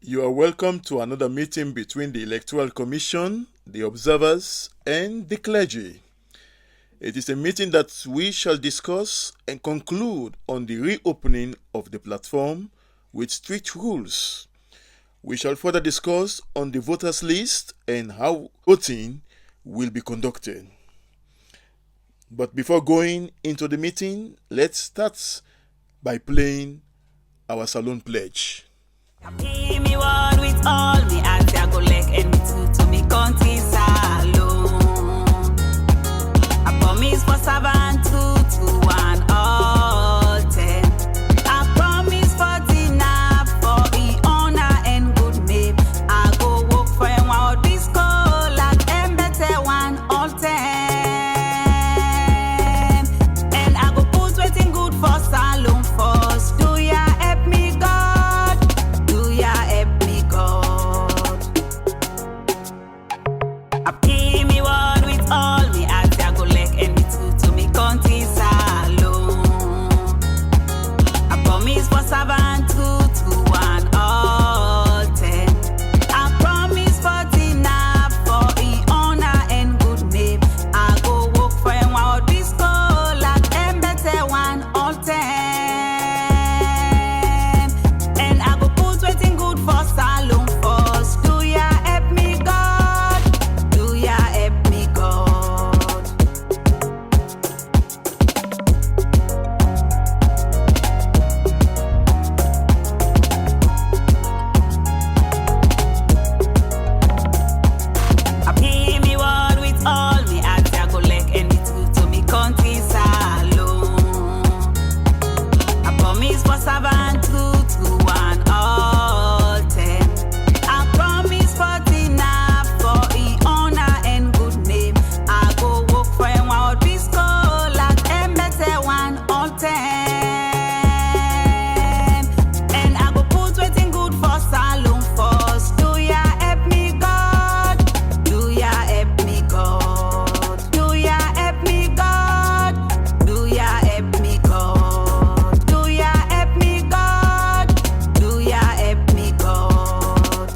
You are welcome to another meeting between the Electoral Commission, the observers, and the clergy. It is a meeting that we shall discuss and conclude on the reopening of the platform with strict rules. We shall further discuss on the voters list and how voting will be conducted. But before going into the meeting, let's start by playing our Salon Pledge. Give me one with all me ask I go like and to me country salon. I promise for 7 to 1 all 10. I promise for dinner for the honor and good name. I go work for a while disco like and better 1 all 10. And I go put waiting good for salon first. Do ya help me God? Do ya help me God? I pay me one with all me ask I go like and me to me country salon. I promise for 7 to 1 all 10. I promise for dinner for the honor and good name. I go work for a while disco like and better 1 all 10. And I go put waiting good for salon first. Do ya help me God? Do ya help me God? I pay me one with all me ask I go like and me to me country salon. I promise for 7 to 1 all 10. I promise for dinner for the honor and good name. I go work for a while disco like and better 1 all 10. And I go put waiting good for salon first. Do ya help me God? Do ya help me God? Do ya help me God? Do ya help me God? Do ya help me God? Do ya help me God?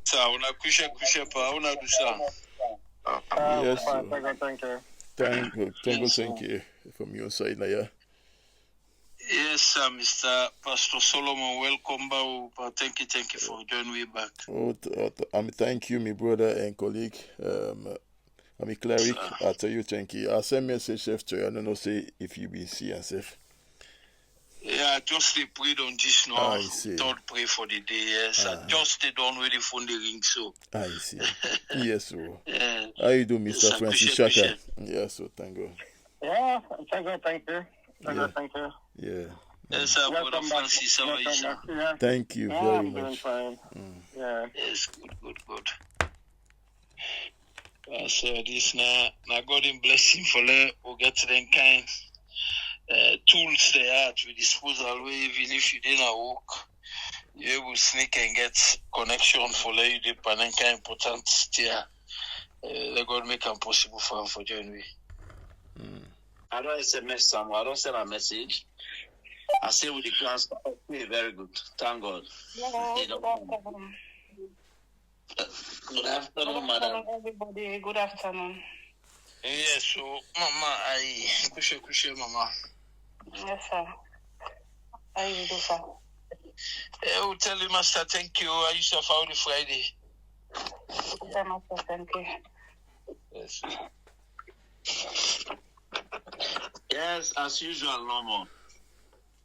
Sa una kushe pa una do sa. Yes, sir. Thank you. Thank you from your side, Naya. Yes, sir, Mr. Pastor Solomon, welcome back. Thank you for joining me back. Thank you, my brother and colleague. I'm a cleric. I tell you, thank you. I send message chef to you. I don't know, say if you be see and safe. Yeah, just they prayed on this now. I see. Don't pray for the day. Yes, I just they don't really phone the ring. So I see. Yes, sir. yeah. How you do, Mr. Yes, Francis appreciate, Shaka? Yes, sir. Thank God. Yeah, thank you. Yeah. Thank you. Yeah. Yes, sir, Brother Welcome back. Francis. How are you, sir? Yeah. Thank you Yeah, very I'm doing much. fine. Yeah. Yes, good. So this now God in blessing for them. We'll get to them kind tools they are at your disposal. Where even if you didn't work, you able to sneak and get connection for you. The panenka important steer. Let God make it possible for join me. I don't SMS someone. I don't send a message. I say with the class, okay, very good. Thank God. Good afternoon, madam. Everybody, good afternoon. Yes, so Mama, I kushe Mama. Yes, sir. How you do, sir? I will tell you, Master, thank you. I used to have the Friday. Sir, master, thank you. Yes. Yes, as usual, normal.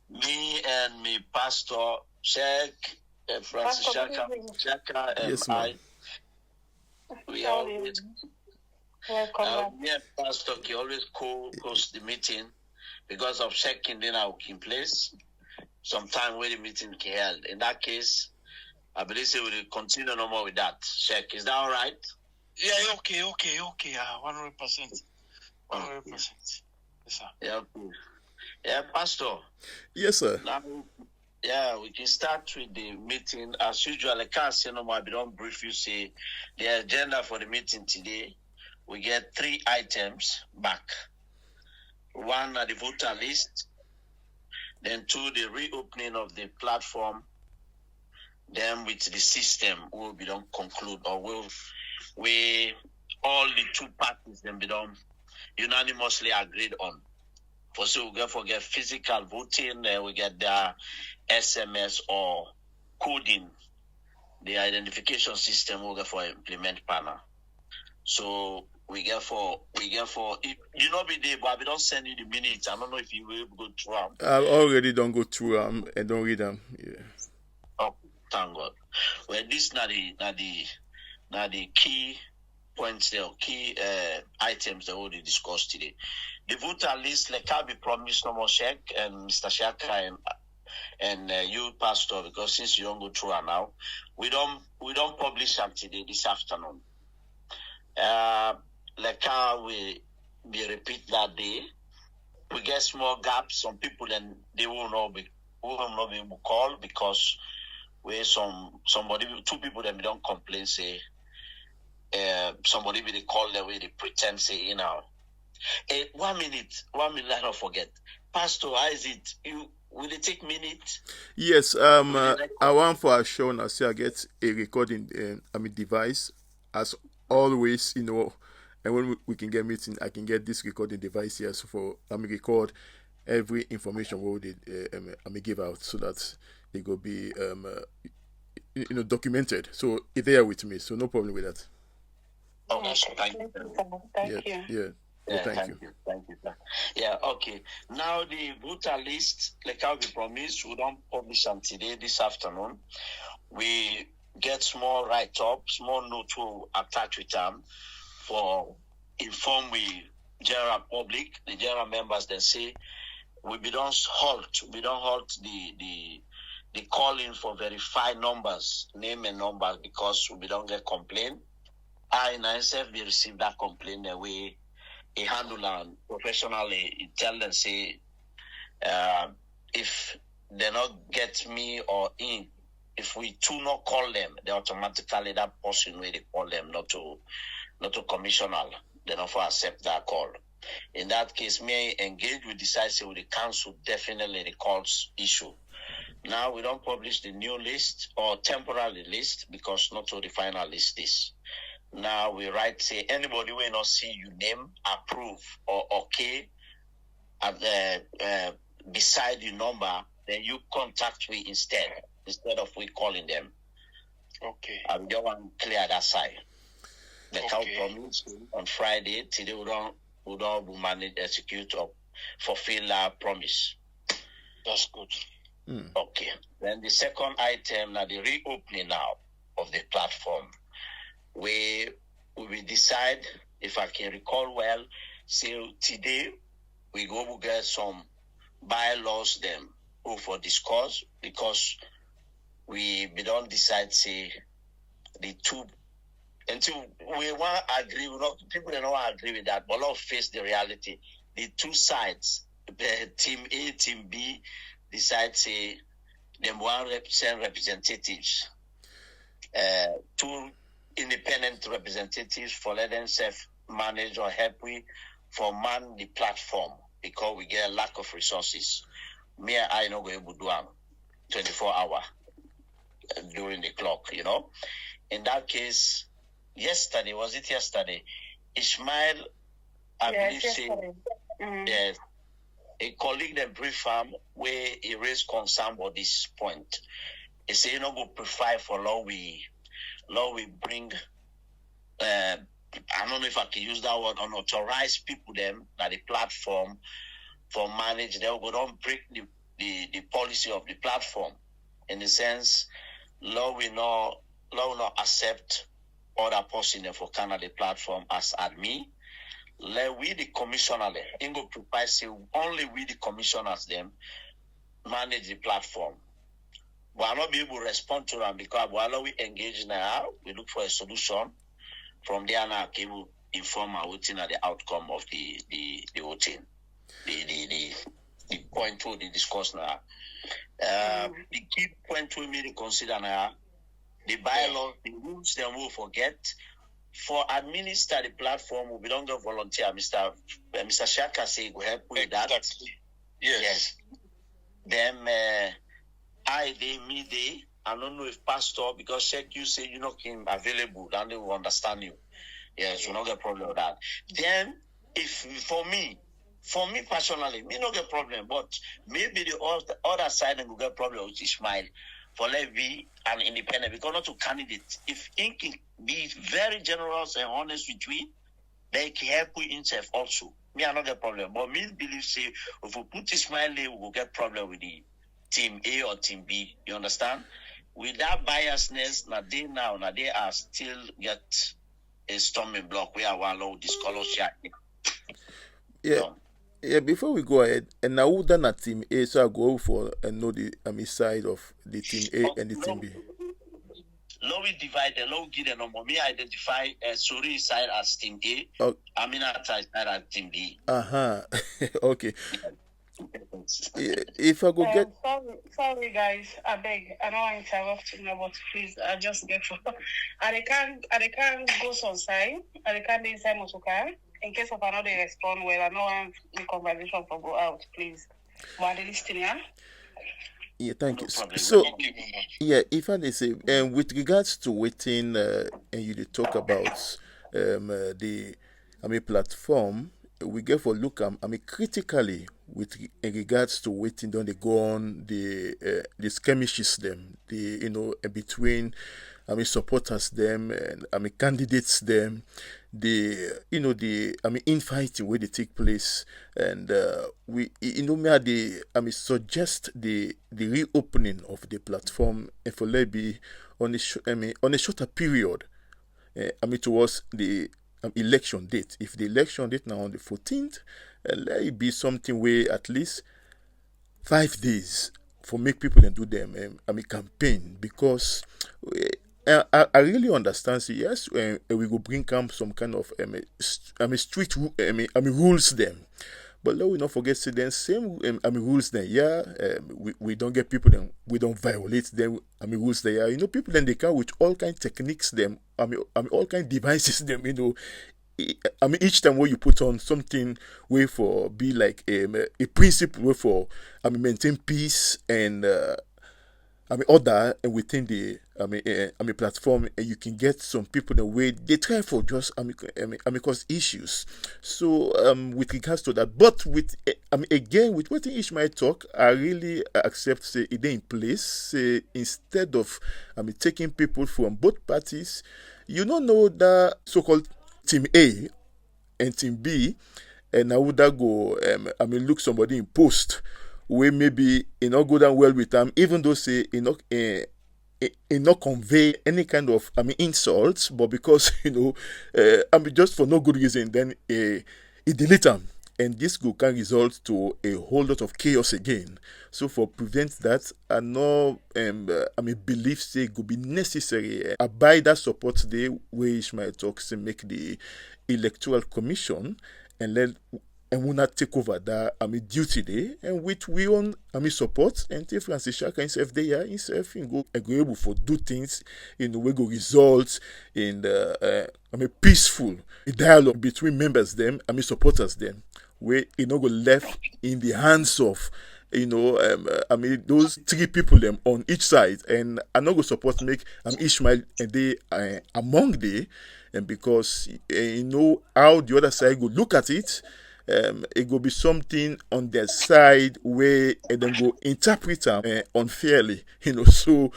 Me and me pastor, Sheikh, Francis Shaka, and Yes, I. ma'am. We always, Welcome back. me and Pastor, he always co-host the meeting because of checking in our in place. Sometime when the meeting can held. In that case, I believe we will continue no more with that. Sheikh, is that all right? Yeah, okay. 100%. 100%. Yes, sir. Yeah, Pastor. Yes, sir. Now, yeah, we can start with the meeting. As usual, I can't say no more. I don't brief you. Say the agenda for the meeting today. We get 3 items back. One are the voter list. Then two, the reopening of the platform. Then with the system will be done conclude, or will we all the two parties then be done unanimously agreed on. For so we get physical voting, we get the SMS or coding, the identification system will get for implement panel. So we get for you know be there, but we don't send you the minutes. I don't know if you will go through them. I already don't go through them and don't read them. Yeah. Oh, thank God. Well, this now the key points there, key items that we discussed today. The voter list, like I be promised no more check, and Mr. Shaka and you, Pastor, because since you don't go through it now, we don't publish them today this afternoon. Like how we repeat that day, we get small gaps. Some people then they will not be able to call because we somebody two people that we don't complain say somebody will call the way they pretend say you know. 1 minute, I don't forget. Pastor, how is it? Will it take minutes? Yes, I want for a show now. See, I get a recording, device as always, and when we can get meeting, I can get this recording device here. So for record every information we did, give out so that it will be documented. So it's there with me, so no problem with that. Oh, thank you. Thank you. Yeah. Yeah, thank you. Thank you, sir. Yeah, okay. Now the voter list, like how we promised, we don't publish them today, this afternoon. We get small write-up, small note to attach with them for inform we general public, the general members then say we don't halt the calling for verified numbers, name and numbers, because we don't get complaint. I myself we receive that complaint the way a handler professionally tell them say if they not get me or in, if we do not call them, they automatically that person where they call them not to commissioner, they not for accept that call. In that case, may engage, we decide say with the council definitely the calls issue. Now we don't publish the new list or temporary list because not to the final list is. Now we write say anybody will not see you name, approve or okay at beside the number, then you contact me instead of we calling them. Okay. I don't want to clear that side. The cow Okay. promise on Friday today we don't manage execute or fulfill our promise. That's good. Okay. Then the second item now the reopening now of the platform. We will decide, if I can recall well, so today we go get some bylaws them for discuss because we don't decide say the two until we want to agree. People don't want to agree with that, but let's face the reality. The two sides, the team A, team B, decide say them want to send representatives. Two independent representatives for let them self-manage or help we for man the platform because we get a lack of resources. Me and I not going to do 24 hours during the clock, In that case, was it yesterday? Ishmael, I believe, said, yes, a colleague then brief him where he raised concern about this point. He said, go prefer for law we bring, I don't know if I can use that word, unauthorized people them at the platform for manage. They will don't break the policy of the platform. In the sense, law will not accept other person for Canada platform as admin. Let we the commissioner, Ingo prepare say only we the commissioners them manage the platform. But I'll not be able to respond to them because while we engage now, we look for a solution. From there now, we will inform our voting at the outcome of the voting. The point we discuss now. The key point we need to consider now, the bylaw, the rules them will forget. For administer the platform, we don't go volunteer. Mr. Shaka say go help with that. Exactly. Yes. Them I don't know if pastor, because check you say you're not available, then they will understand you. Yes, we not get problem with that. Then if for me personally, me not get problem, but maybe the other side will get problem with Ishmael for let be an independent, because not to candidate. If he can be very generous and honest with we, they can help with himself also. Me I not get problem. But me believe say if we put Ishmael there, we will get problem with the team A or team B. You understand? With that biasness, now they are still get a stumbling block where I want to discolor share. Yeah. Yeah, before we go ahead, and now who done at team A, so I go for and know the side of the team A and the team B. Now we divide and now give them number. Me identify Suri side as team A. Oh. Amina side as team B. Okay. If I go get sorry guys, I beg. I don't want to interrupt you now, but please, I just get for. I can't go some side. I can't be inside Mosuka. In case of another respond well, I don't want the conversation to go out, please. While they listening, yeah? Yeah, thank you. So, yeah, if I say, with regards to waiting, and you did talk about the platform, we get for look critically with regards to waiting, don't they go on the skirmishes them, between supporters them and candidates them, the infighting where they take place, and we suggest the reopening of the platform for maybe on a shorter period, towards the election date. If the election date now on the 14th, let it be something where at least 5 days for make people and do them campaign, because I really understand. So yes, we will bring up some kind of strict rules them, but let we not forget say then same rules then. Yeah, we don't get people then, we don't violate them rules there. People then they come with all kind techniques them. All kind devices them. Each time where you put on something way for be like a principle way for maintain peace and order, and within the platform, and you can get some people the way they try for just cause issues. So with regards to that, but with again with what Ishmael talk, I really accept say it in place. Say instead of taking people from both parties, you don't know the so-called team A and team B, and I would go look somebody in post where maybe it not go down well with them, even though say it not convey any kind of insults, but because just for no good reason, then it delete them, and this can result to a whole lot of chaos again. So for prevent that, I know believe say it could be necessary by that support day where Ishmael talks to make the electoral commission and let and will not take over that duty day, and which we own support, and if Francis Shaka himself there himself go agreeable for do things in the way go result in the peaceful dialogue between members them supporters them, where go left in the hands of those 3 people them on each side, and I not go support make Ishmael and they among they, and because how the other side go look at it. It will be something on their side where and then go interpret them unfairly, so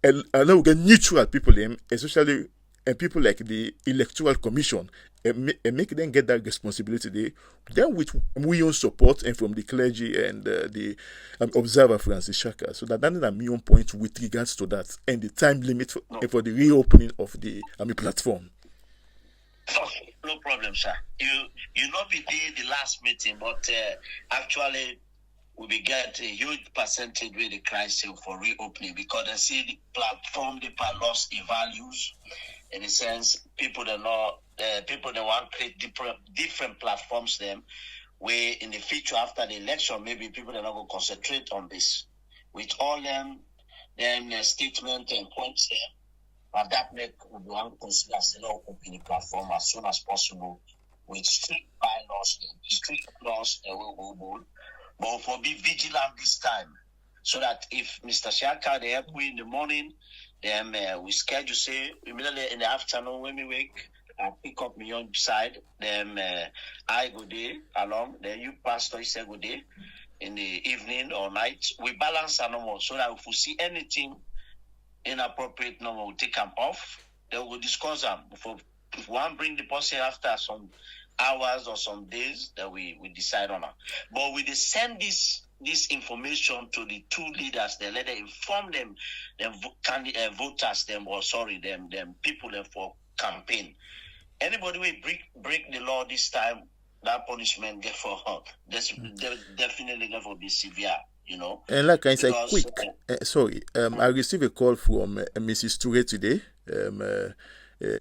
I know we get neutral people them, especially people like the electoral commission, and make them get that responsibility. Then which we own support and from the clergy and the observer Francis Shaka. So that is a main point with regards to that and the time limit for the reopening of the platform. No problem, sir. You not be the last meeting, but actually we will get a huge percentage with the crisis for reopening, because I see the platform they lost the values. In a sense, people that want to create different platforms them, where in the future after the election maybe people are not going to concentrate on this with all them statement and points there. But that make one consider not open the platform as soon as possible with strict bylaws, strict laws, and we will. But for be vigilant this time, so that if Mr. Shaka they help we in the morning, then we schedule say immediately in the afternoon when we wake, I pick up me on side, then I go there along, then you pastor you say go there in the evening or night. We balance our normal so that if we see anything inappropriate, normal we take them off. Then we'll discuss them. If one bring the person after some hours or some days, that we decide on it. But we send this information to the two leaders. They let them inform them voters, them people them for campaign. Anybody will break the law this time, that punishment get for definitely going to be severe. You know, and like I said, quick. I received a call from Mrs. Toure today.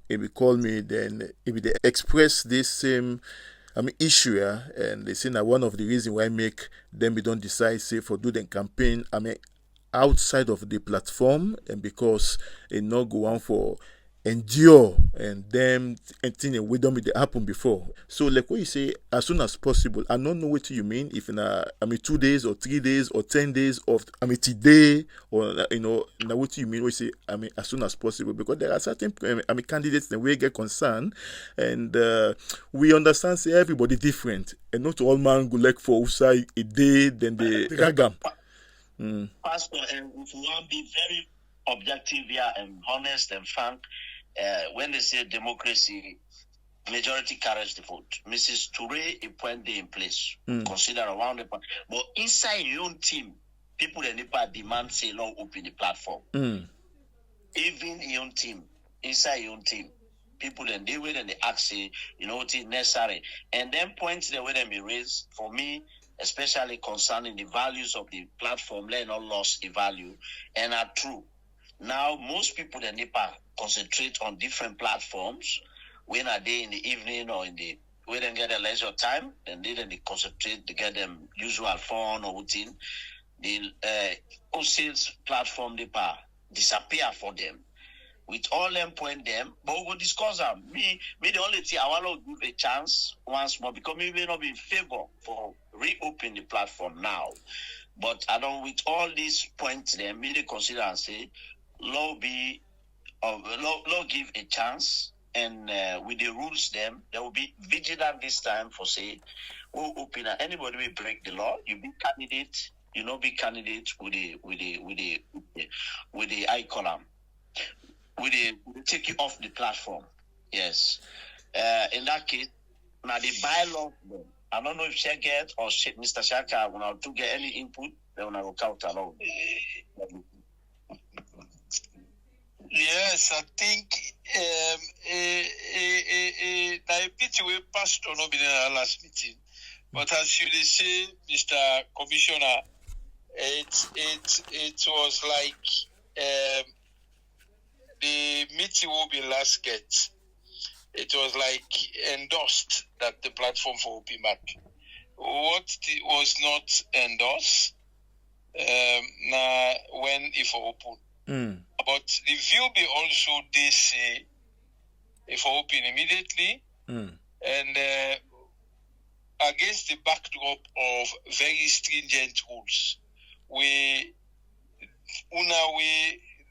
He called me, then they express this same issue here, and they say that one of the reasons why make them we don't decide say for do the campaign outside of the platform, and because they not go on for endure and them and thing we don't it happen before. So like what you say, as soon as possible. I don't know what you mean, if in 2 days or 3 days or 10 days of today, or now what you mean we say as soon as possible, because there are certain candidates that we get concerned, and we understand say everybody different, and not all man go like for outside a day then they drag them. Pastor, and if you want to be very objective here and honest and frank, when they say democracy, majority carries the vote. Mrs. Toure, a point they in place, consider around the point. But inside your own team, people in NEPA demand say long open the platform. Even your own team, inside your own team, people then they wait and they ask say, what is necessary. And then points the way they be raised, for me, especially concerning the values of the platform, let not lost the value, and are true. Now, most people in NEPA concentrate on different platforms. When are they in the evening or in the when they get a leisure time, and then they concentrate to get them usual fun or routine. The sales platform NEPA disappear for them. With all them point them, but we'll discuss them. Me the only thing I want to give a chance once more, because we may not be in favor for reopen the platform now. But I don't, with all these points them, me they consider and say, law give a chance, and with the rules them, there will be vigilant this time for say, we'll open anybody will break the law, you be candidate, be candidate with the I column. We take you off the platform. Yes. In that case, now the bylaw, I don't know if Sheket or Mr. Shaka will to get any input, they will go count along. Yes, I think a pity we passed on in our last meeting. But as you say, Mr. Commissioner, it was like the meeting will be last get. It was like endorsed that the platform for open back. What was not endorsed when if open. But the view be also they say if open immediately and against the backdrop of very stringent rules,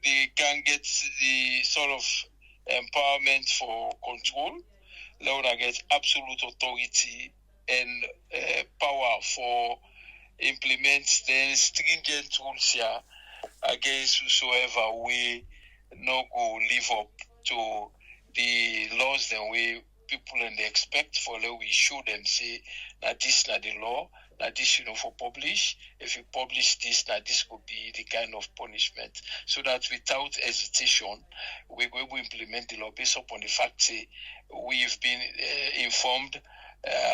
they can get the sort of empowerment for control. They will get absolute authority and power for implement the stringent rules here against whosoever we no go live up to the laws that we people and they expect for law. We show them say that this not the law, that this for publish. If you publish this, that this could be the kind of punishment. So that without hesitation, we will implement the law based upon the fact say we've been informed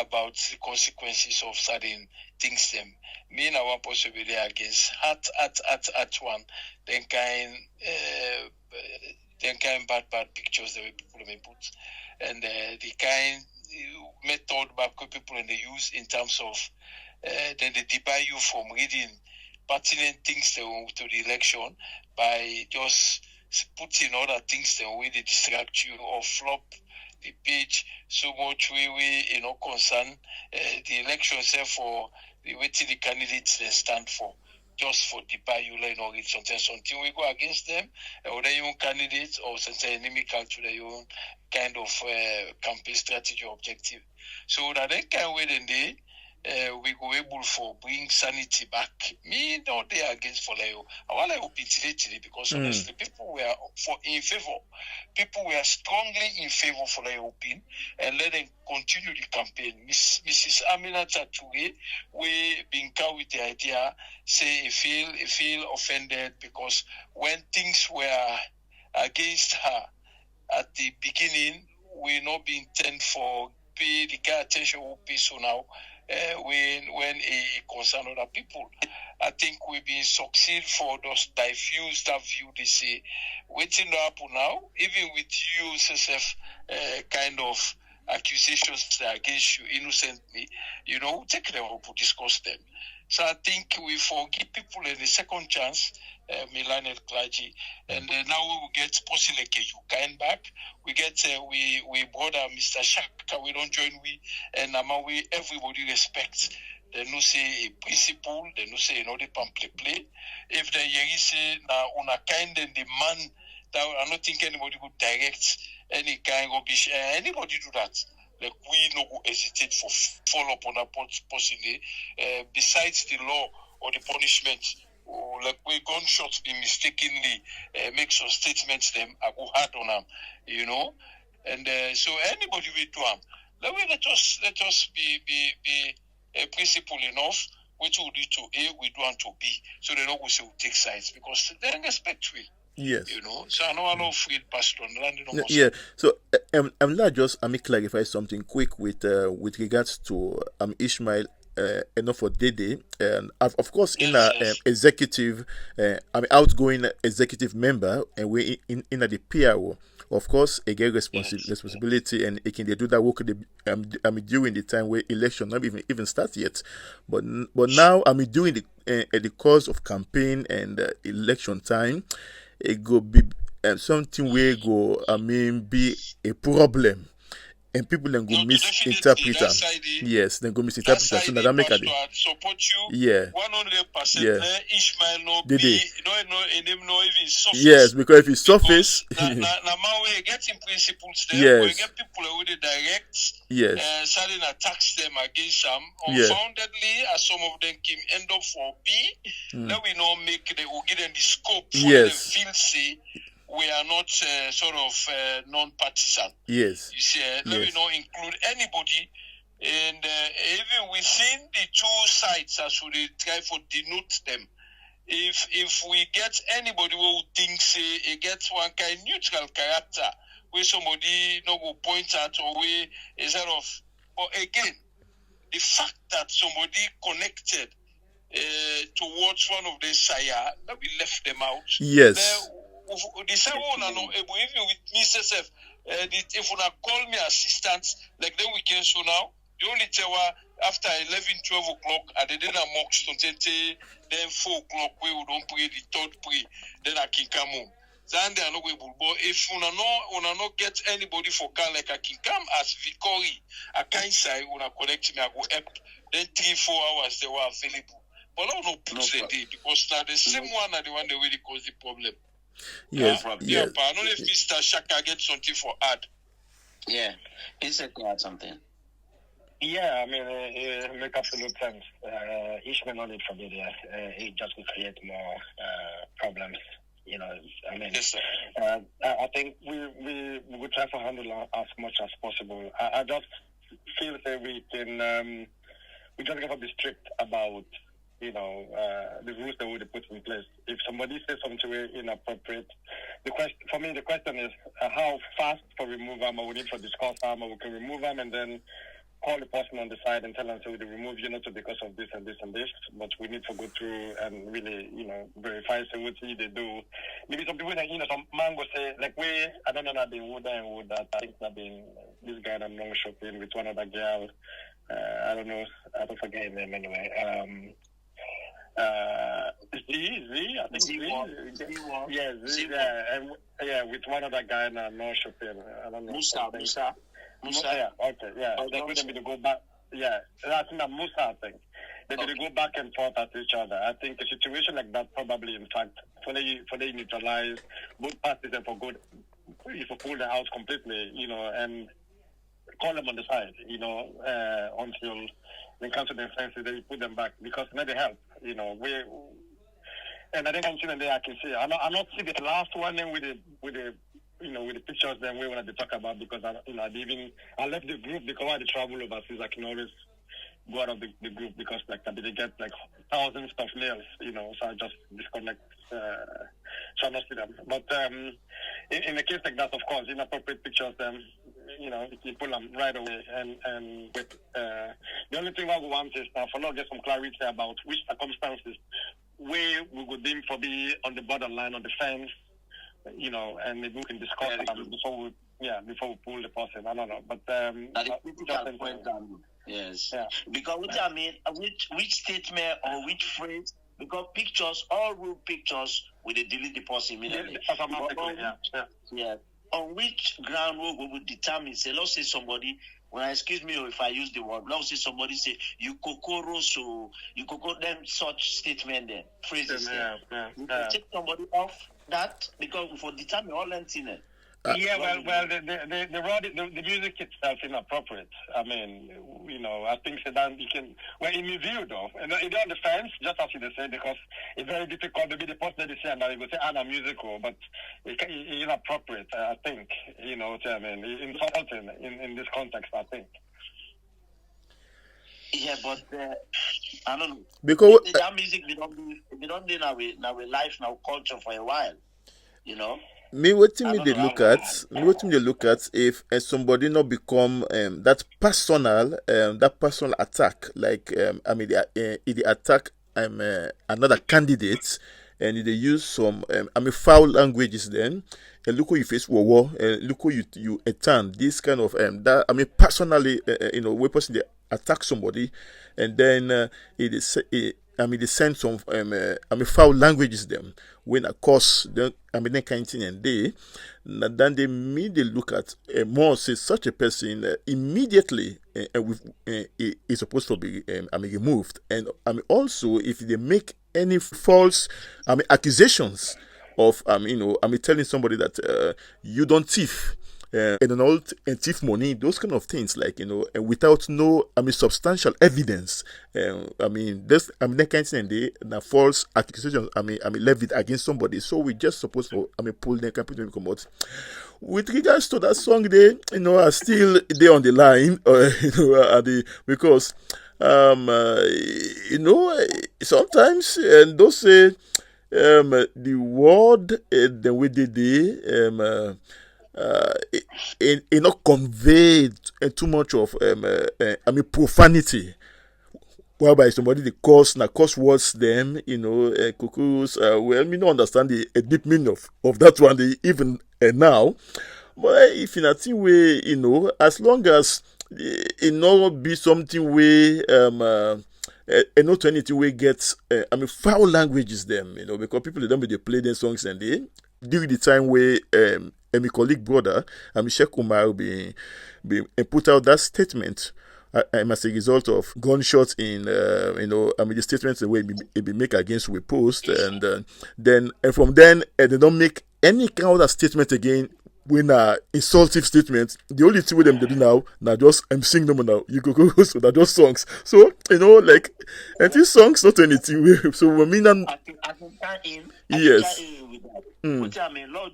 about the consequences of certain things. Them me and our possibility against at one then kind bad pictures that people may put, and the kind method by people and they use in terms of then they debar you from reading pertinent things to the election by just putting other things that way they distract you or flop the page so much we concern the election itself for the way the candidates they stand for. just for the you know, it's something we go against them, or their own candidates, or something inimical to their own kind of campaign strategy objective. So that they can wait and they we go able for bring sanity back. Me not there against for Leo. I want to open today because honestly people were in favor. People were strongly in favor for Leo open and let them continue the campaign. Mrs. Aminata Toure, we been caught with the idea, say feel offended because when things were against her at the beginning, we not be intent for pay the guy attention will pay so now. When it concern other people, I think we've been succeed for those diffuse that view. They say, waiting to happen now, even with you, SSF, kind of accusations that are against you innocently, you know, take them up to discuss them. So I think we forgive people in the second chance, Milan and clergy, and now we will get Posileke Yukain back. We get we brother Mr. Shaka, we don't join we, and we everybody respects. They no say a principle, they no say another pamphlet play. If the yeri say na una kind and the man that I don't think anybody would direct any kind of anybody do that. Like we no go hesitate for follow up on that possibly. Besides the law or the punishment, or like we gunshot be mistakenly make some statements them I go hard on them, you know. And so anybody will do them. Let us be principle enough. Which will do to A, we do want to B, so they don't go say we take sides because they don't expect we. Yes. You know, so I know afraid Pastor yeah. So let just clarify something quick with regards to Ishmael enough for Dede, and of course in executive outgoing executive member, and we in the PRO. Of course, again, responsibility, and it can they do that work during the time where election not even start yet, but now during the course of campaign and election time, it go be something where go be a problem. And people then go misinterpret them. Yes, then go misinterpret them. So now that make it. Support you. Yeah. 100%. Yeah. Ishmael no be no even surface. Yes, because if it's surface. Now we getting principles there. Yes. We get people who they direct. Yes. Starting attacks them against them. Yeah. Unfoundedly, as some of them can end up for B. Let we not make they will give them the scope for yes. them feel say. We are not sort of non-partisan. Yes. You see, let me not include anybody. And even within the two sides, as we try to denote them, if we get anybody who thinks it gets one kind of neutral character, where somebody will point out or where is sort of, but again, the fact that somebody connected towards one of the Saya, that we left them out. Yes. The same one, even with me, if you call me assistant, like then we can so now, the only tell after 11, 12 o'clock, at the dinner mocks, then 4 o'clock, we don't pray the third pray, then I can come home. Then they are not able. But if you not get anybody for car like I can come as Victory, I can't say when I connect me, I go up, then 3-4 hours they were available. But I don't put the day because now the same one are the one that really cause the problem. Yes. I don't know if Mr. Shaka gets something for ad. Yeah, he said to add something. Yeah, I mean, it makes absolute sense. Ishmael not need for media. It just will create more problems. You know, I mean, yes, I think we will try to handle as much as possible. I just feel that we can we just have to be strict about the rules that we put in place. If somebody says something inappropriate, the question is how fast for remove them, or we need to discuss them, or we can remove them and then call the person on the side and tell them so we remove you not because of this and this and this, but we need to go through and really, verify what they do. Maybe some people that some man will say like I don't know that they would that I think that being this guy that long shopping with one other girl. I don't know, I don't forget his name anyway. Z, I think Z. Yeah, with one other guy now, no shopping. I don't know. Musa. Yeah, okay, yeah. They wouldn't be to go back. Yeah, that's not Musa, I think. they go back and forth at each other. I think a situation like that probably, in fact, for they neutralize both parties and for good, if you pull the house completely, and call them on the side, until they come to their senses, they put them back because now they help, and I think I'm saying there I can see. I'm not see the last one then with the pictures then we want to talk about because I left the group because I travel overseas. I can always go out of the group because they get like thousands of mails, so I just disconnect, so I not see them. But in a case like that, of course, inappropriate pictures, you pull them right away. And with, the only thing I would want is now for now get some clarity about which circumstances where we would deem for be on the borderline on the fence, and maybe we can discuss before we pull the person. I don't know, but that is critical point. Yes, yeah. Because which statement or which phrase? Because pictures, all rule pictures, we delete the person immediately. Yeah. On which ground we would determine? Say, let's say somebody. When excuse me if I use the word, let's say somebody say you kokoro, so you kokoro them such statement there, phrases there. You can take somebody off that because for determine all anything. Well, the music itself is inappropriate. I mean, I think that you can. Well, in my view, though, and it on the fence, just as you say, because it's very difficult to be the person that they say, and they will say, "I'm musical," but it's inappropriate. I think, insulting in this context. I think. Yeah, but I don't know because that music we don't do now we life now culture for a while, Me what they look at if somebody not become that personal attack like they attack another candidate and they use some foul languages then and look how you face war look how you attend this kind of that personally we person they attack somebody and then they send some foul languages them when of course then kind of thing and then they immediately look at more say such a person immediately is supposed to be removed and also if they make any false accusations of telling somebody that you don't thief and all thief money, those kind of things, like without no substantial evidence. This that kind of thing the false accusations levied against somebody. So we just supposed to pull them completely come out. With regards to that song, they are still there on the line, because sometimes and those say the word the way they it not conveyed too much of profanity, whereby somebody they curse words them cuckoos. Well, me not understand the deep meaning of that one even now. But if in a thing way as long as it not be something way not anything way gets foul languages them because people they don't be they play their songs and they during the time where my colleague brother Sheikh Kumar be put out that statement as a result of gunshots in the statements the way it be make against we post and then from then they don't make any kind of statement again when insultive statements. The only thing with them they do now just sing them now. You go so that just songs. So like and these songs not anything. So when me not I can tie in. Yes. But law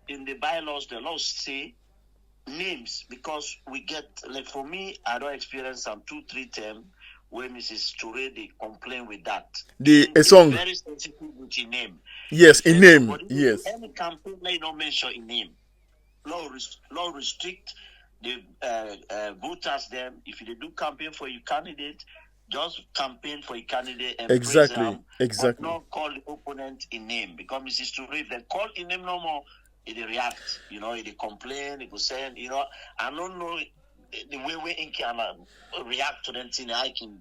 in the bylaws the laws say names because we get like for me I don't experience some 2-3 terms where Mrs. Toure they complain with that. A song very sensitive with your name. Yes, in name. Yes. Any campaign may not mention in name. Law restrict the voters them. If they do campaign for your candidate, just campaign for your candidate and exactly, praise them, exactly. But not call the opponent in name because Mrs. Toure if they call in name no more, they react. They complain, they go send. I don't know the way we can react to them thing. I can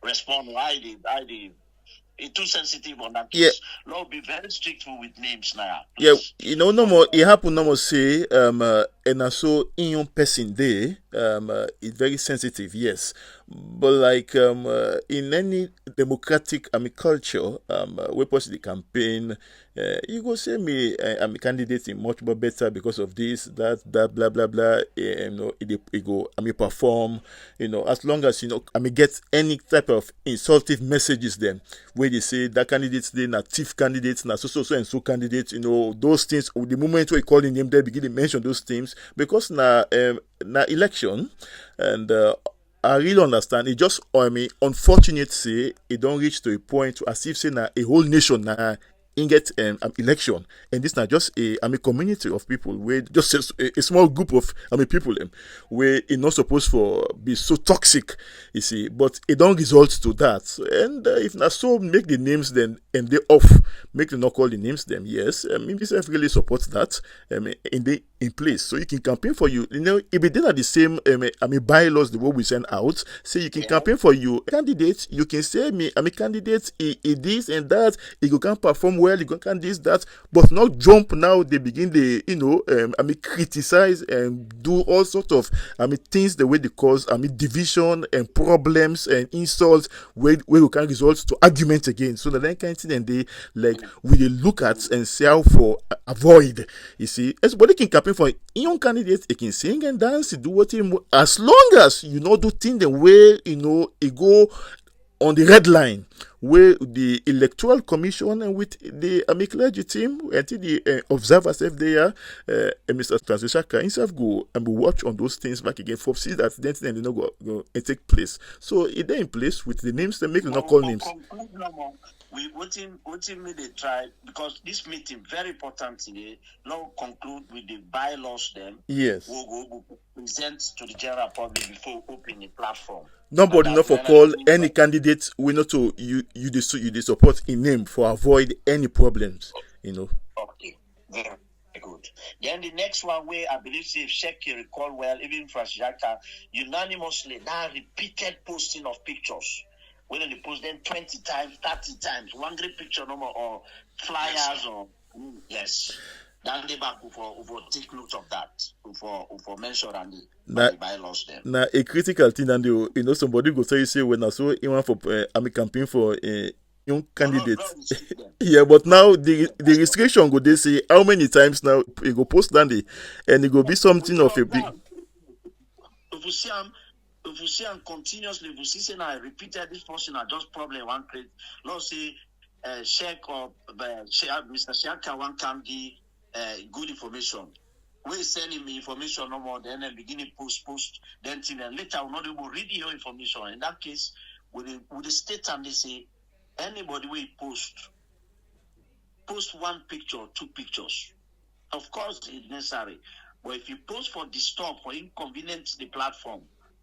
respond. Why they it's too sensitive on that case. Law be very strict with names now. Please. Yeah, no more. It happen no more. Say and also in your person there, it's very sensitive, yes. But like in any democratic culture, where possible the campaign, you go say me, I'm a candidate in much more better because of this, that, blah blah blah. It go, perform, as long as get any type of insultive messages then, where they say that candidates they na thief candidates, na so and so candidates, those things. The moment we call in name, they begin to mention those things because na election, and I really understand. It just, unfortunate say it don't reach to a point as if say na a whole nation na in get election, and this not just a community of people where just a small group of people where it not supposed for be so toxic, you see, but it don't result to that. And if not so, make the names then and they off, make them not call the names them. Yes, MPCF really supports that in place, so you can campaign for you. If it did at the same bylaws the way we send out, say you can campaign for you candidates. You can say candidates this and that. You can perform well. You can this that, but not jump now. They begin they criticize and do all sorts of things the way they cause division and problems and insults where you can result to argument again. So the then kind of thing and they like we look at and say how for avoid. You see, everybody can campaign for young candidates. They can sing and dance, do what as long as do things the way it go on the red line where the electoral commission and with the clergy team until the observers if they are Mr. Transishaka himself go and watch on those things back again for see that then they not go and take place. So it they in place with the names they make them not call names. We what him they try because this meeting very important today. Now conclude with the bylaws them. Yes. We'll present to the general public before opening the platform. Nobody not for call any candidate. We not to you they support in name for avoid any problems. Okay, very good. Then the next one where I believe if Sheki recall well, even Frashaka unanimously now repeated posting of pictures. Whether they post them 20 times, 30 times, one great picture no more or flyers or yes. Then they back for take note of that for mention and the bylaws them. Now a critical thing and somebody go tell you say when I saw anyone for campaign for a young candidate. Yeah, but now the restriction go they say how many times now it go post down the and it go be something of a big. If you see them continuously, if you see I repeated this person, I just probably one place. Let's say Sheikh or Mr. Shaka one can give good information. We send him information no more, then begin to post, then till and later we're not able to read your information. In that case, with the state and they say anybody will post one picture, 2 pictures. Of course it's necessary. But if you post for disturb, for inconvenience the platform,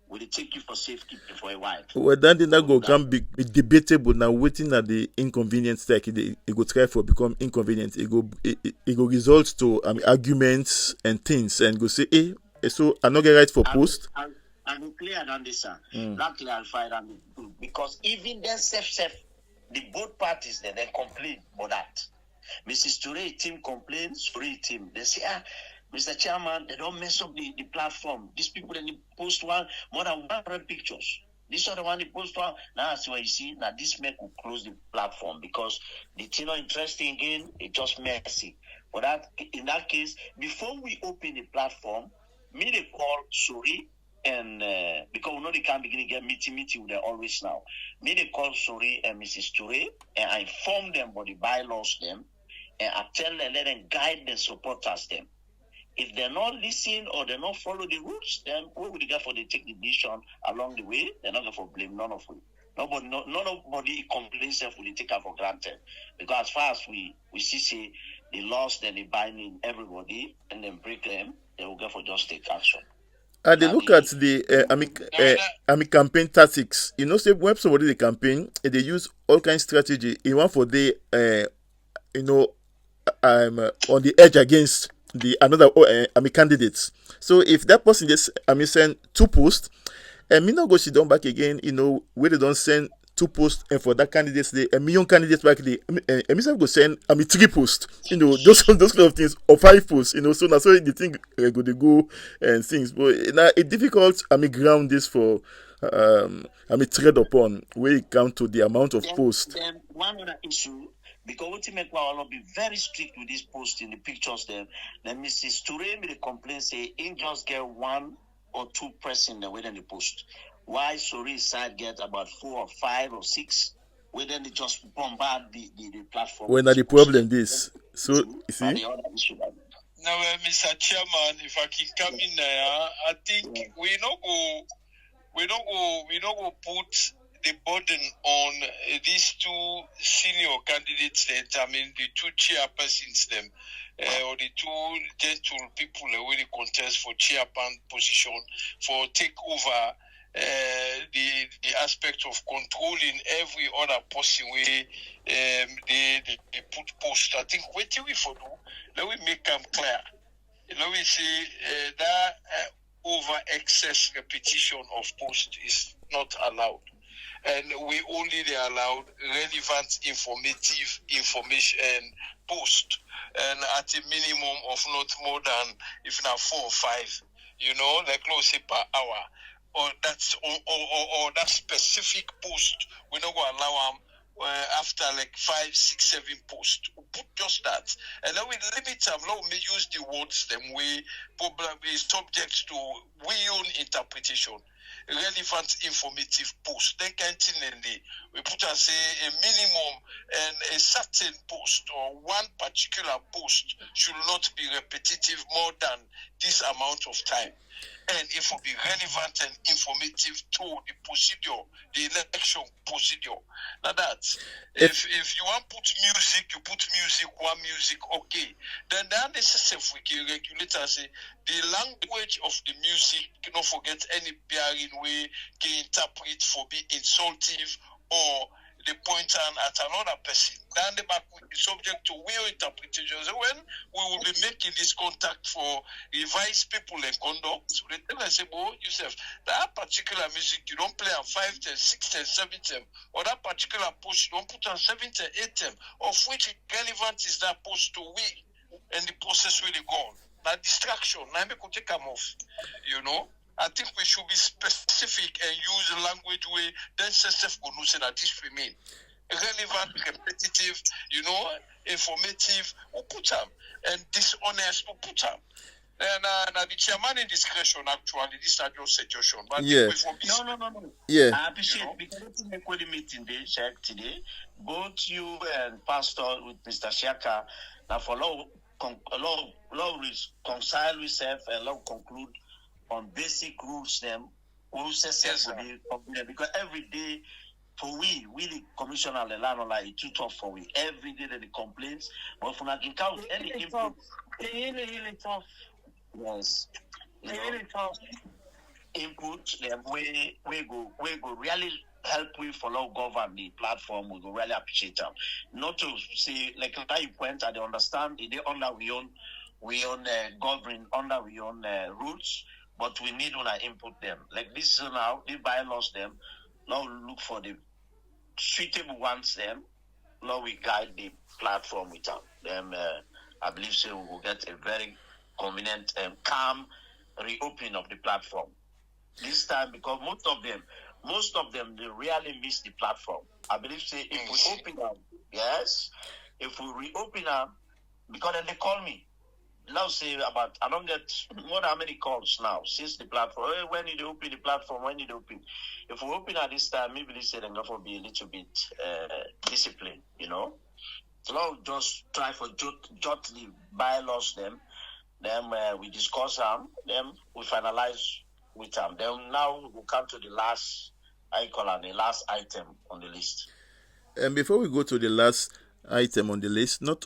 will it take you for safekeeping for a while? Well, that did not go can be debatable now. Waiting at the inconvenience, like it go try for become inconvenient. It go result to arguments and things, and go say, so I'm not get right for post. I'm clear on this, sir. Not clarified on because even then, the both parties they complain about that. Mrs. Ture team complains, Ture team they say Mr. Chairman, they don't mess up the platform. These people, they post more than 100 pictures. This other one, they post one. Now, that's why you see, now this make will close the platform because the thing not interesting again, it's just messy. But in that case, before we open the platform, me they call Suri and because we know they can't begin to get meeting with them always now. Me they call Suri and Mrs. Ture and I inform them about the bylaws them and I tell them, let them guide the supporters them. If they're not listening or they not follow the rules, then what would they get for they take the decision along the way? They're not going to blame none of it. Nobody complains if we take it for granted. Because as far as we see say the laws then they bind in everybody and then break them, they will get for just take action. They look at the campaign tactics. Say when somebody they campaign, they use all kinds of strategy. In one for the on the edge against the another candidates. So if that person just send 2 posts and me not go sit down back again, where they don't send two posts, and for that candidate, a million candidates back the myself go send three posts, those kind of things, or five posts, so that's why the thing go they go and things. But now it's difficult. Ground this for trade upon where it comes to the amount of posts. Then one other issue, because what make will be very strict with this post in the pictures there. Then Mrs. Toure made a complaint say he just get one or two person the way in the post. Why Sori side get about 4 or 5 or 6, where then they just bombard the platform. When are the problem this? So you see. Now, Mr. Chairman, if I can come in there, I think we don't go put the burden on these two senior candidates that the two chairpersons them or the two gentle people where they contest for chairman position for take over the aspect of controlling every other person where they put post. I think what we for do, let we make them clear. Let me say that over excess repetition of post is not allowed. And we only allowed relevant informative information post, and at a minimum of not more than if not 4 or 5, like close per hour, or that's or that specific post we not going to allow them. After like 5, 6, 7 posts, we put just that, and then we limit them. Now we use the words them we probably subject to we own interpretation. Relevant informative post. They can't we put as a minimum, and a certain post or one particular post should not be repetitive more than this amount of time. And it will be relevant and informative to the procedure, the election procedure. Now that if you want to put music, you put music, one music, okay. Then the unnecessary regulator say the language of the music, don't forget any bearing way can interpret for be insultive or the pointer at another person. Then the back will be subject to real interpretations. When we will be making this contact for revised people and conduct, so they tell us, yourself, that particular music you don't play on 5 10, 6 10, 7 10, or that particular post you don't put on 7 10, 8 10, of which relevant is that post to we, and the process really gone. Now distraction, now we could take them off, I think we should be specific and use the language way. Then self will say that this remain relevant, repetitive, informative. We put them and dishonest. We put them. And now the chairman in discretion actually this is not your suggestion, but yeah. No. Yeah. I appreciate because we make the meeting they check today. Both you and Pastor with Mr. Shaka now for law reconcile yourself and law conclude on basic rules them processes because every day for we the commissioner the land like too tough for we every day that the complaints but if I can count any input really tough. Yes, Really tough. input them we go really help we follow govern the platform. We go really appreciate them. Not to say like that you point I understand they under we own govern under we own rules. But we need to input them. Like this now, the bylaws them. Now look for the suitable ones them. Now we guide the platform with them. I believe so we will get a very convenient and calm reopening of the platform. This time because most of them they really miss the platform. I believe say if we open them, yes, if we reopen them, because then they call me. Now say about I don't get more than how many calls now since the platform. When you open the platform, when you open. If we open at this time, maybe they say they're going to be a little bit disciplined, So now just try for jotly bylaws them. Then we discuss them. Then we finalize with them. Then now we come to the last the last item on the list. And before we go to the last item on the list, not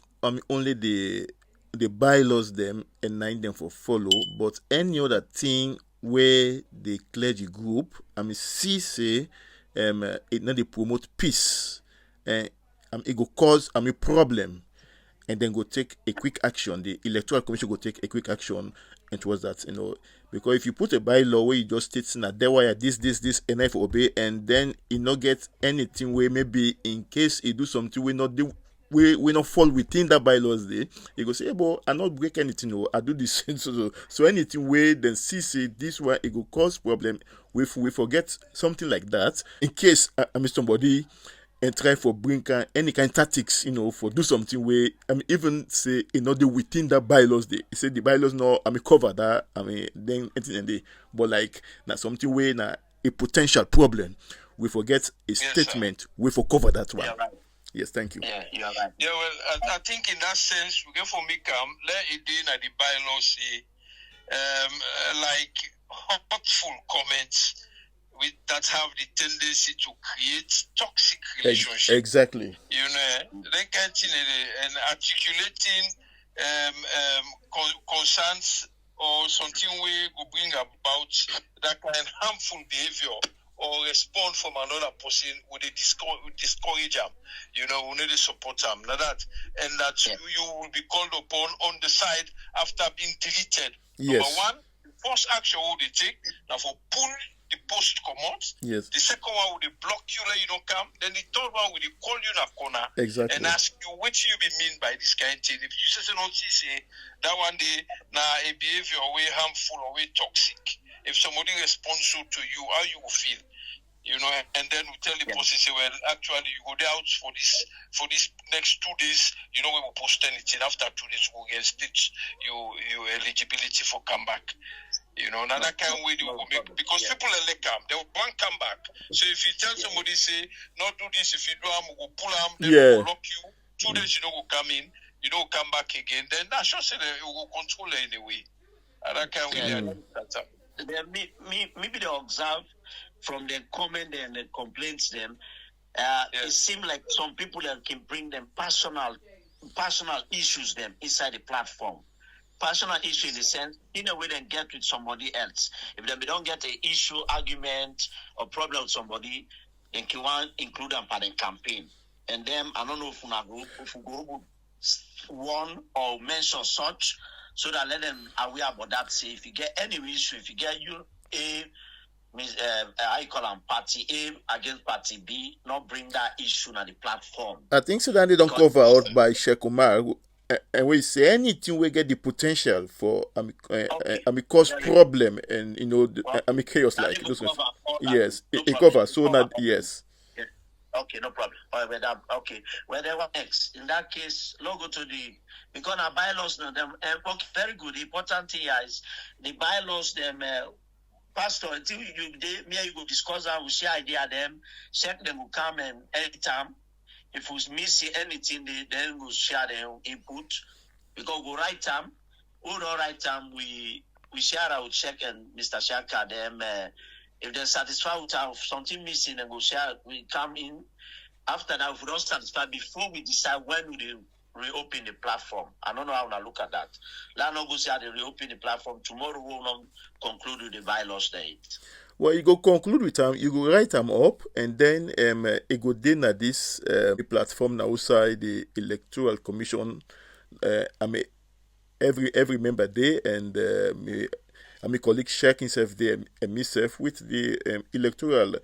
only the bylaws them and nine them for follow, but any other thing where the clergy group see say it not they promote peace and it go cause a problem and then go take a quick action. The electoral commission go take a quick action and towards that, Because if you put a bylaw where you just states that there were this, and if obey, and then you not get anything where maybe in case you do something we not do we not fall within that bylaws there, you go say, hey, but I not break anything, no, I do this. So anything where then see say this one it will cause problem. We forget something like that in case I mean somebody and try for bring any kind of tactics, for do something where even say within the bylaws they say the bylaws no cover that then anything and they but like now something where now a potential problem. We forget a statement, we for cover that one. Yeah, right. Yes, thank you. Yeah, you are right. Yeah, well, I think in that sense, we get for me come let it in at the bylaws say like hurtful comments that have the tendency to create toxic relationships. Exactly. They getting and articulating concerns or something we will bring about that kind of harmful behavior or respond from another person with a discourage them. We need to support them. That you will be called upon on the side after being deleted. Yes. Number one, first action will they take now for pull the post come out. Yes. The second one will they block you let you don't come. Then the third one will they call you in a corner. Exactly. And ask you what you be mean by this kind of thing. If you say not say that one day now a behavior way harmful or way toxic. If somebody responds so to you, how you will feel? And then we tell the person, say, well, actually, you go there out for this next 2 days. We will post anything. After 2 days, we'll get stitch your eligibility for comeback. Now that kind of way they will make, because people elect them, they won't come back. So if you tell somebody, say, not do this, if you do them, we'll pull them, then we'll lock you. 2 days, will come in, come back again. Then that shows that it will control it anyway. And that kind of way, maybe they observe from the comment and the complaints them, it seems like some people can bring them personal issues them inside the platform. Personal issue in the sense, in a way they get with somebody else. If they don't get an issue, argument, or problem with somebody, then can want include them for the campaign. And then I don't know if we go one or mention such, so that let them aware about that. Say if you get any issue, if you get I call them party A against party B, not bring that issue on the platform. I think so that they don't cover out by Sheikh Omar, and we say anything we get the potential for cause problem and chaos like those. Yes, it covers so that yes. Okay, no problem. Okay, well, there was next. In that case, go to because our bylaws now them okay, very good. The important thing is the bylaws them. Pastor, until you go discuss and we share idea them, check them will come and anytime. If we miss anything, then we'll share their input. Because we write time, we share our check and Mr. Shaka them. If they're satisfied with something missing, and we'll share. We come in after that. If we don't satisfy before we decide when we reopen the platform. I don't know how to look at that. Let's not go say they reopen the platform. Tomorrow we'll not conclude with the bylaws date. Well, you go conclude with them, you go write them up, and then it go then at this platform now outside the electoral commission. Every member there, and my colleague check himself there and myself with the electoral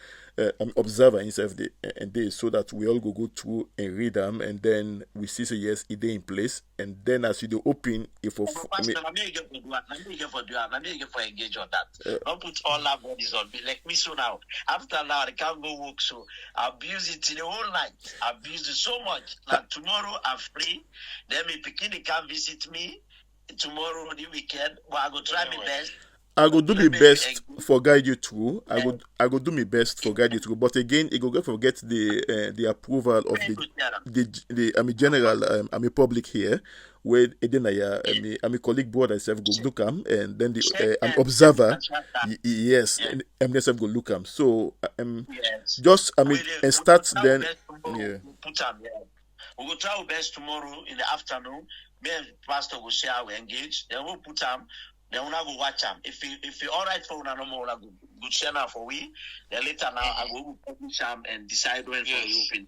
observer himself there, and there, so that we all go through and read them, and then we see say yes, it is in place, and then as you do open, if of let me get for engage on that. Don't put all our bodies on me like me so now. After now, I can't go work, so I abuse it in the whole night. I abuse it so much. Like tomorrow I'm free. Then my bikini can visit me. Tomorrow the weekend, but I go try my best. I go do my best for guide you through. I go do my best for guide you through. But again, it go get forget the approval of the general public here, where my colleague board myself go look am, and then the observer yes, and myself go look am. So just and start then yeah. We will try our best tomorrow in the afternoon. Me and Pastor will share, we engage. Then we'll put them. Then we'll go watch them. If you all right for one, no more, good channel for we. Then later now I will publish them and decide when for you open.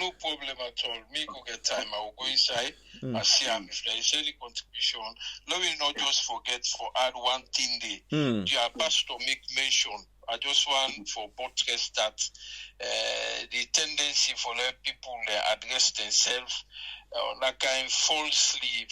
No problem at all. Me go get time. I will go inside and see if there is any contribution. Let me not just forget for add one thing there. Dear pastor make mention. I just want for buttress that the tendency for let people address themselves that kind falsely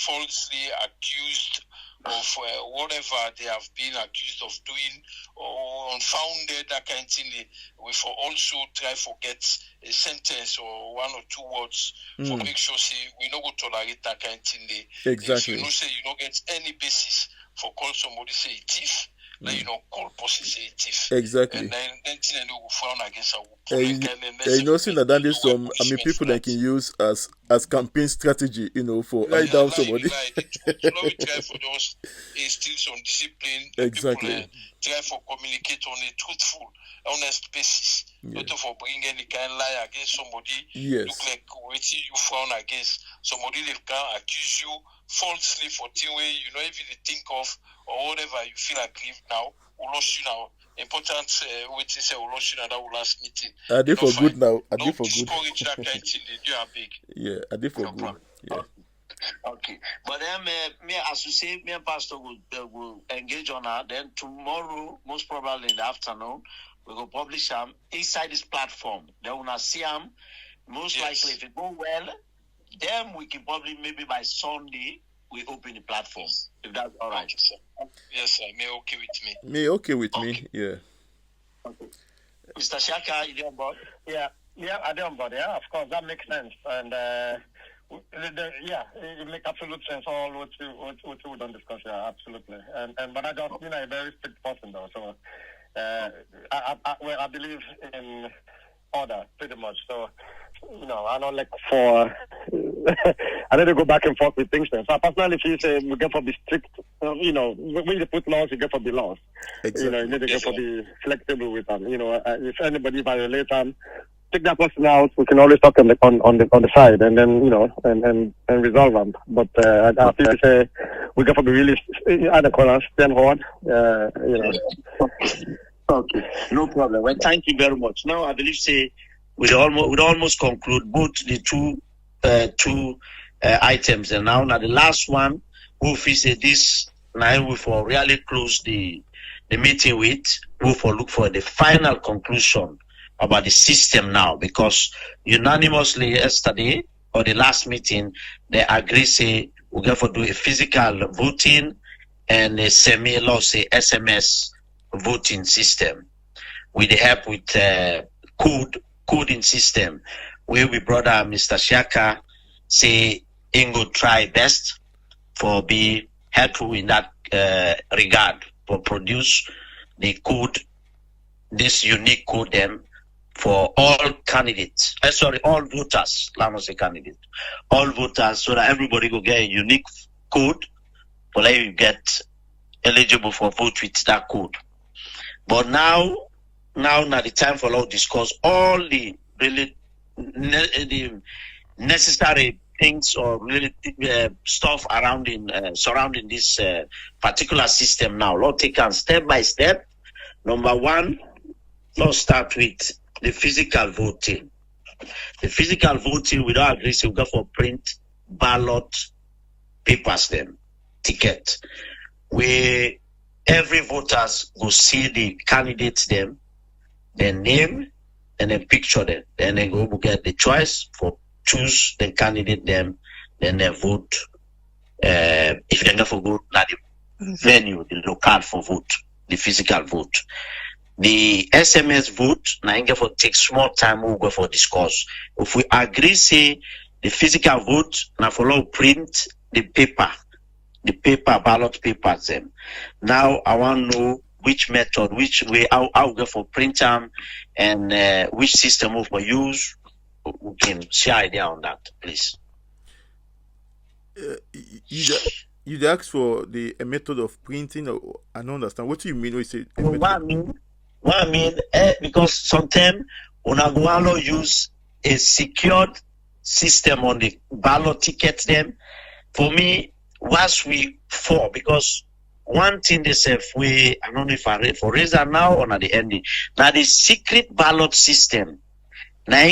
accused of whatever they have been accused of doing or unfounded, that kind of thing. We for also try to get a sentence or one or two words for make sure we don't go tolerate that kind of thing. Exactly. If you know say you don't get any basis for call somebody say a thief, then you don't call person say a thief. Exactly. And then thing they will frown against our you know, see that is some people that can use as campaign strategy, for write down somebody. We try for just instill some discipline. Exactly. People try for communicate on a truthful, honest basis. Not for bring any kind of lie against somebody. Yes. Look like waiting you frown against somebody they can accuse you falsely for thing way if you think of or whatever you feel aggrieved now. We lost you now. Important waiting say we lost you now that will last meeting. I did for good now. I did for good. Discourage that kind of thing. They do a big. Yeah, I did for good. Problem. Yeah. Okay. But then me as you say, me and Pastor will engage on that. Then tomorrow, most probably in the afternoon, we will publish them inside this platform. Then we'll see them. Most likely, if it go well, then we can probably maybe by Sunday we open the platform. If that's all right. Yes, sir. Me okay with me. Me okay with me. Yeah. Okay. Mr. Shaka, you on board? Yeah, I'm on board. Yeah, of course, that makes sense. And it makes absolute sense. All what we don't discuss. Yeah, absolutely. But I just a very strict person though. So I believe in order pretty much. So I don't like for. I need to go back and forth with things then. So personally, if you say we get for be strict, when you put laws, you get for be laws. Exactly. You need to get for be flexible with them. If anybody violates them, take that person out. We can always talk on the side, and then and resolve them. But I feel say we get for be really adequate, stand hard. Okay, no problem. Well, thank you very much. Now I believe say we'd almost conclude both the two items, and now the last one we'll say this now we for really close the meeting with we'll for look for the final conclusion about the system now, because unanimously yesterday or the last meeting they agree say we're going to do a physical voting and a semi-law say SMS voting system with the help with coding system where we brother Mr. Shaka say Ingo try best for be helpful in that regard for produce the code, this unique code them for all candidates. All voters. Let me say candidate. All voters, so that everybody will get a unique code for let you get eligible for vote with that code. But now the time for us to discuss all the really the necessary things or really stuff surrounding this particular system now. Let's take them step by step. Number one, let's start with the physical voting. The physical voting, we don't agree, so we go for print ballot papers them, ticket. Where every voters will see the candidates them, their name, and then picture them. Then they go get the choice for choose the candidate them, then they vote. If they never go at the venue, the local for vote, the physical vote. The SMS vote, now you for take small time, we'll go for discuss. If we agree, say the physical vote, now follow print the paper ballot papers them. Now I want to know which method, which way, how we go for print them, and which system we for use. We can share idea on that, please. You asked for a method of printing, or I don't understand. What do you mean when you say a method? What I mean, because sometimes when I go use a secured system on the ballot tickets them, for me, once we fall, because one thing they say, I don't know if I read for reason now or at the ending. Now the secret ballot system. Now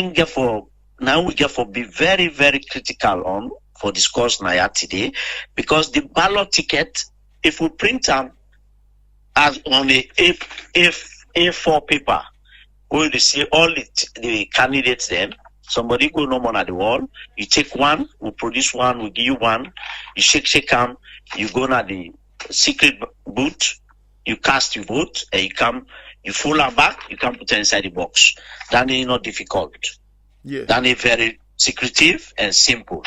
we get for be very, very critical on for discourse now today, because the ballot ticket, if we print them as on the A4 paper, we will see all the candidates then. Somebody go no more at the wall. You take one, we produce one, we give you one. You shake them. You go to the secret booth. You cast your vote, and you fold her back. You can put her inside the box. That is not difficult. Yeah. That is very secretive and simple.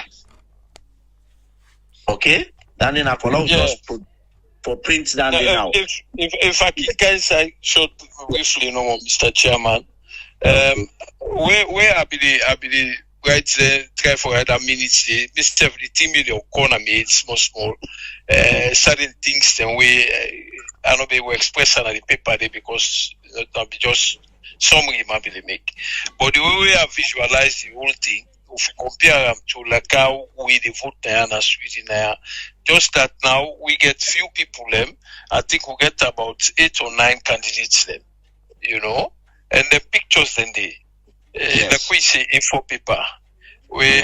Okay. That is not for just for print that now. If I can say short briefly, Mr. Chairman. Where I be right there, try for other minutes. Mr. The team in the economy, it's small. Certain things then I know they will express on the paper there because that'll be just summary maybe make. But the way I visualize the whole thing, if we compare them to like how we the vote there and Sweden there, just that now we get few people them. I think we get about 8 or 9 candidates them, and the pictures then they like we say A4 paper. We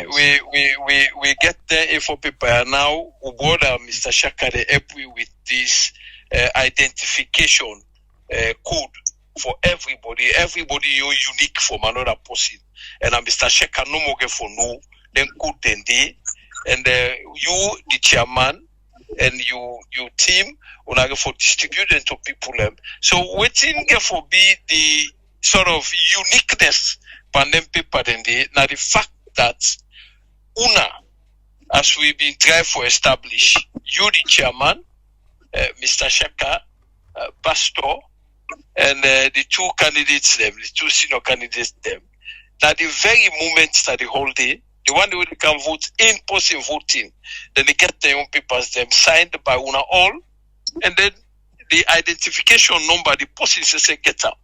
get the A4 paper and now we border Mr. Shaka they help we with this identification code for everybody. Everybody you're unique from another person. And Mr. Shaka no more get for no then code then they and you the chairman and you team will get for distributing to people them. So waiting get for be the sort of uniqueness pandem paper then they now the fact that as we've been trying to establish, you the chairman, Mr. Shaka, Pastor, and the 2 candidates them, the 2 senior candidates them. Now the very moment that the whole day, the one that can vote in person voting, then they get their own papers them signed by all, and then the identification number, the person says get up.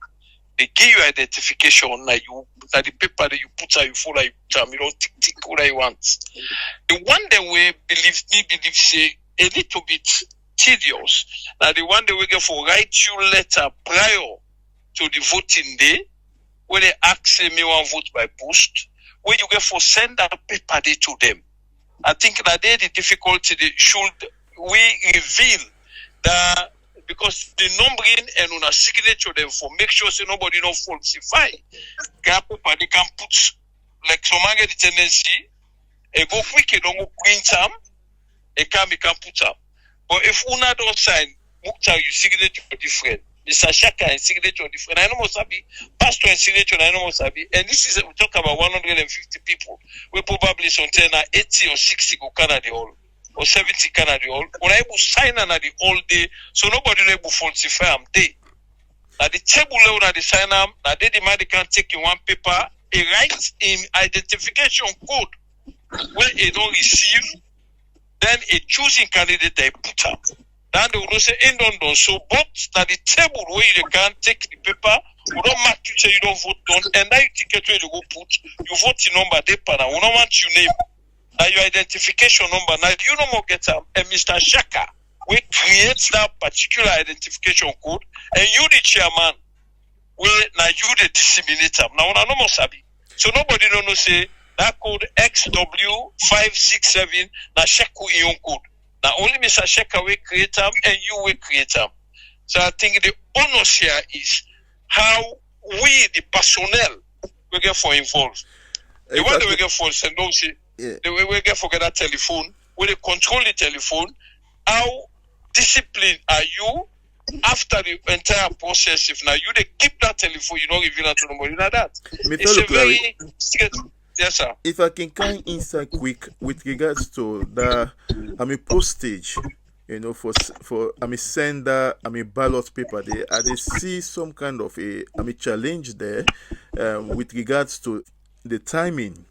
They give you identification like the paper that you put out, you follow, you don't tick what you want. The one that we believe say a little bit tedious. Now the one that we get for write you letter prior to the voting day, where they ask me one vote by post, where you get for send that paper day to them. I think that they the difficulty should we reveal that. Because the numbering and on a signature them for make sure so nobody don't falsify. They can put like some get the tendency, go quick, don't go print them, we can put them. But if una don't sign, Mukta you signature different. Mr. Shaka and signature different. I know must be pastor and signature. I know must be. And this is we talk about 150 people. We probably something 80 or 60 go Canada all. Or 70 Canada all, or able sign on the all day, so nobody able falsify them day. Now the table level that they sign them, now they demand they can take in one paper, a right in identification code where they don't receive, then a choosing candidate they put up. Then they will say end on so but now the table where you can take the paper, we don't mark you say you don't vote on, and now you ticket where you go put, you vote the number they pan, we don't want your name. Now your identification number, now you no more get them, and Mr. Shaka will create that particular identification code, and you the chairman will now you the disseminate them. Now no more sabi. So nobody don't know say that code XW567 na Sheku in code. Now only Mr. Shaka will create them and you will create them. So I think the onus here is how we the personnel will get for involved. The one that we get for send those the way we get for that telephone, when they control the telephone, how disciplined are you after the entire process? If now you they keep that telephone, you don't reveal it to nobody like that. It's a very yes, sir. If I can come inside quick with regards to the postage, for sender, ballot paper there, I they see some kind of a challenge there with regards to the timing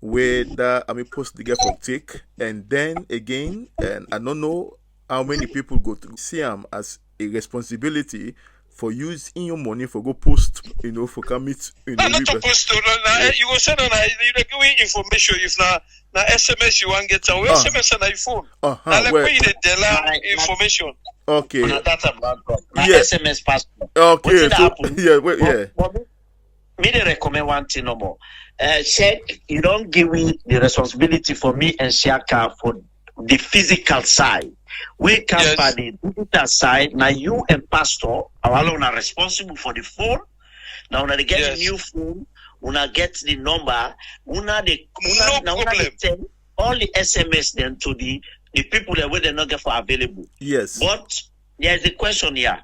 where the post the get for take, and then again, and I don't know how many people go to see them as a responsibility for using your money for go post, for commit, not to post, you go send on you give information if na SMS you want get away SMS on your phone. Like where you the information. Okay. Now that's a bad call. Now Yeah. SMS passport. Okay. So Happen? yeah, wait, yeah. Me they recommend one thing no more. Check, you don't give me the responsibility for me and Shaka for the physical side. We come by the digital side. Now you and Pastor are alone are responsible for the phone. Now when they get a new phone, when I get the number, when they send all the SMS then to the people that they're not get for available. Yes. But there's a question here.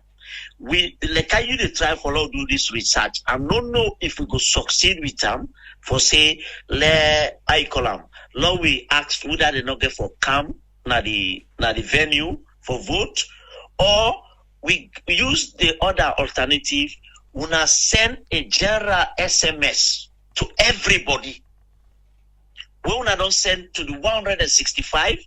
We like you to try for all do this research. I don't know if we could succeed with them for say I call them. Now we ask whether they not get for come na the venue for vote, or we use the other alternative. Una send a general SMS to everybody. We una don't send to the 165.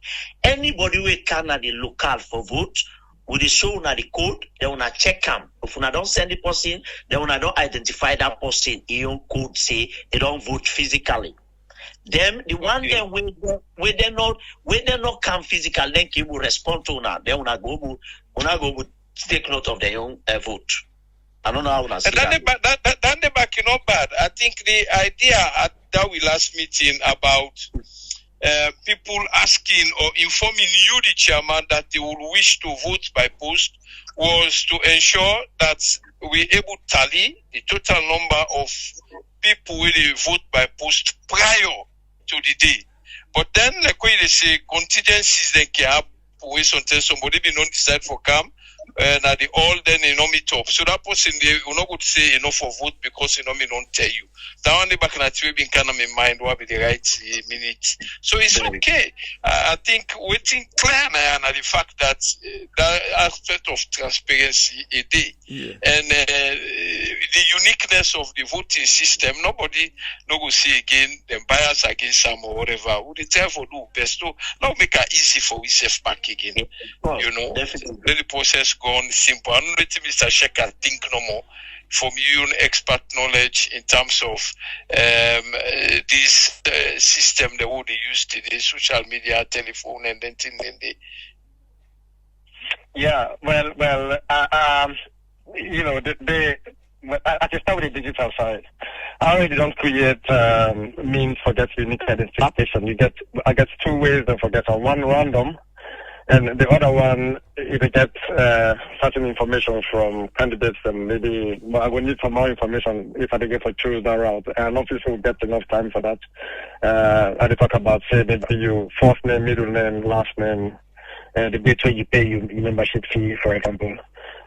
Anybody we can at the local for vote. We show una the code, then una check them. If una don't send the person, then una don't identify that person. Your code say they don't vote physically. Then the one then we they not come physical, then he will respond to una. Then una go take note of their own vote. I don't know how una see that. Then the back not bad. I think the idea at that we last meeting about people asking or informing you, the chairman, that they would wish to vote by post was to ensure that we able to tally the total number of people who they vote by post prior to the day. But then, like when they say contingencies, they can happen. Somebody be not decide for come. Now they all then they know meet up. So that person they will not go to say enough for vote because you know me don't tell you. That one back in that way been kind of in mind what be the right minute. So it's okay. I think waiting clear now the fact that that aspect of transparency a day and the uniqueness of the voting system. Nobody no go see again them bias against some or whatever. Would they try for do best? So now make it easy for we safe back again. You know, let the process go on simple. I don't let Mr. Shekhar think no more from your expert knowledge in terms of this system that would use today, social media, telephone, and then thing. Yeah, well, you know, I can start with the digital side. I already don't create means for get unique identification. I get two ways to forget on one random. And the other one, if I get certain information from candidates, and maybe I will need some more information if I get to choose that route. And obviously will get enough time for that. I talk about, say, maybe you first name, middle name, last name, the date where you pay your membership fee, for example.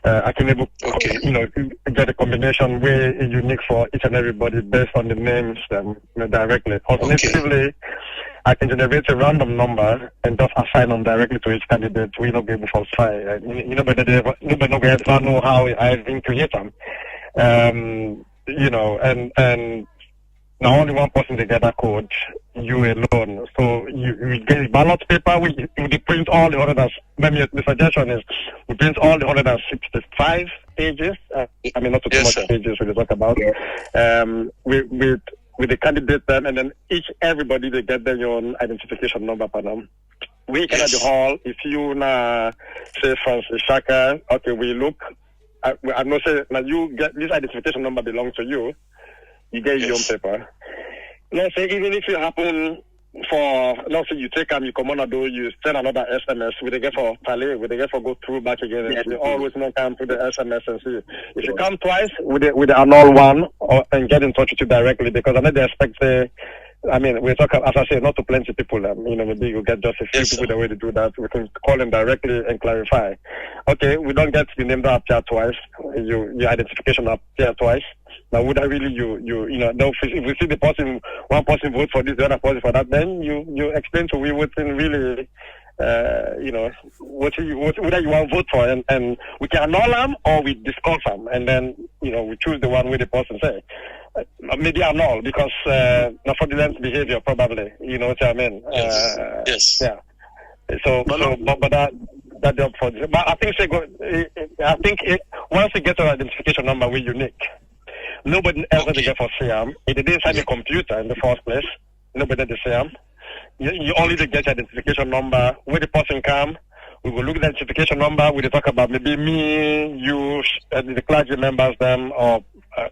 I can able, you know, get a combination way unique for each and everybody based on the names directly. Alternatively, I can generate a random number and just assign them directly to each candidate. We not be able to falsify. Nobody ever know how I can create them. You know, and now only one person to get that code, you alone. So you get ballot paper, we print all the others. Maybe the suggestion is we print all the 165 pages. I mean, not too much pages we talk about. With the candidate then, and then everybody they get their own identification number for them. We can at the hall, if you say Francis Shaka, okay, we look, I'm not saying, now you get this identification number belongs to you, you get your own paper. Let's say even if you happen for, let's say you take them, you come on a door, you send another SMS, we they get for tally, we they get for go through back again, and you always not come to the SMS and see. If you come twice with the annul one, and get in touch with you directly, because I know they expect I mean, we talk, as I say, not to plenty people. You know, maybe you get just a few people the way to do that. We can call them directly and clarify. Okay, we don't get the name that appear twice. Your identification appear twice. Now, would I really you know? If we see the person, one person vote for this, the other person for that, then you explain to we what's in really. You know, whether you want to vote for, and we can annul them or we discuss them, and then you know we choose the one with the person say. Maybe annul because not fraudulent behavior probably. You know what I mean? Yes. Yeah. So but that job for this. But I think once you get an identification number, we're unique. Nobody else they get for SIAM. If they didn't sign a computer in the first place, nobody did the SIAM. You only get your identification number, where the person come, We will look at the identification number. We will talk about maybe me, you, the clergy members, them, or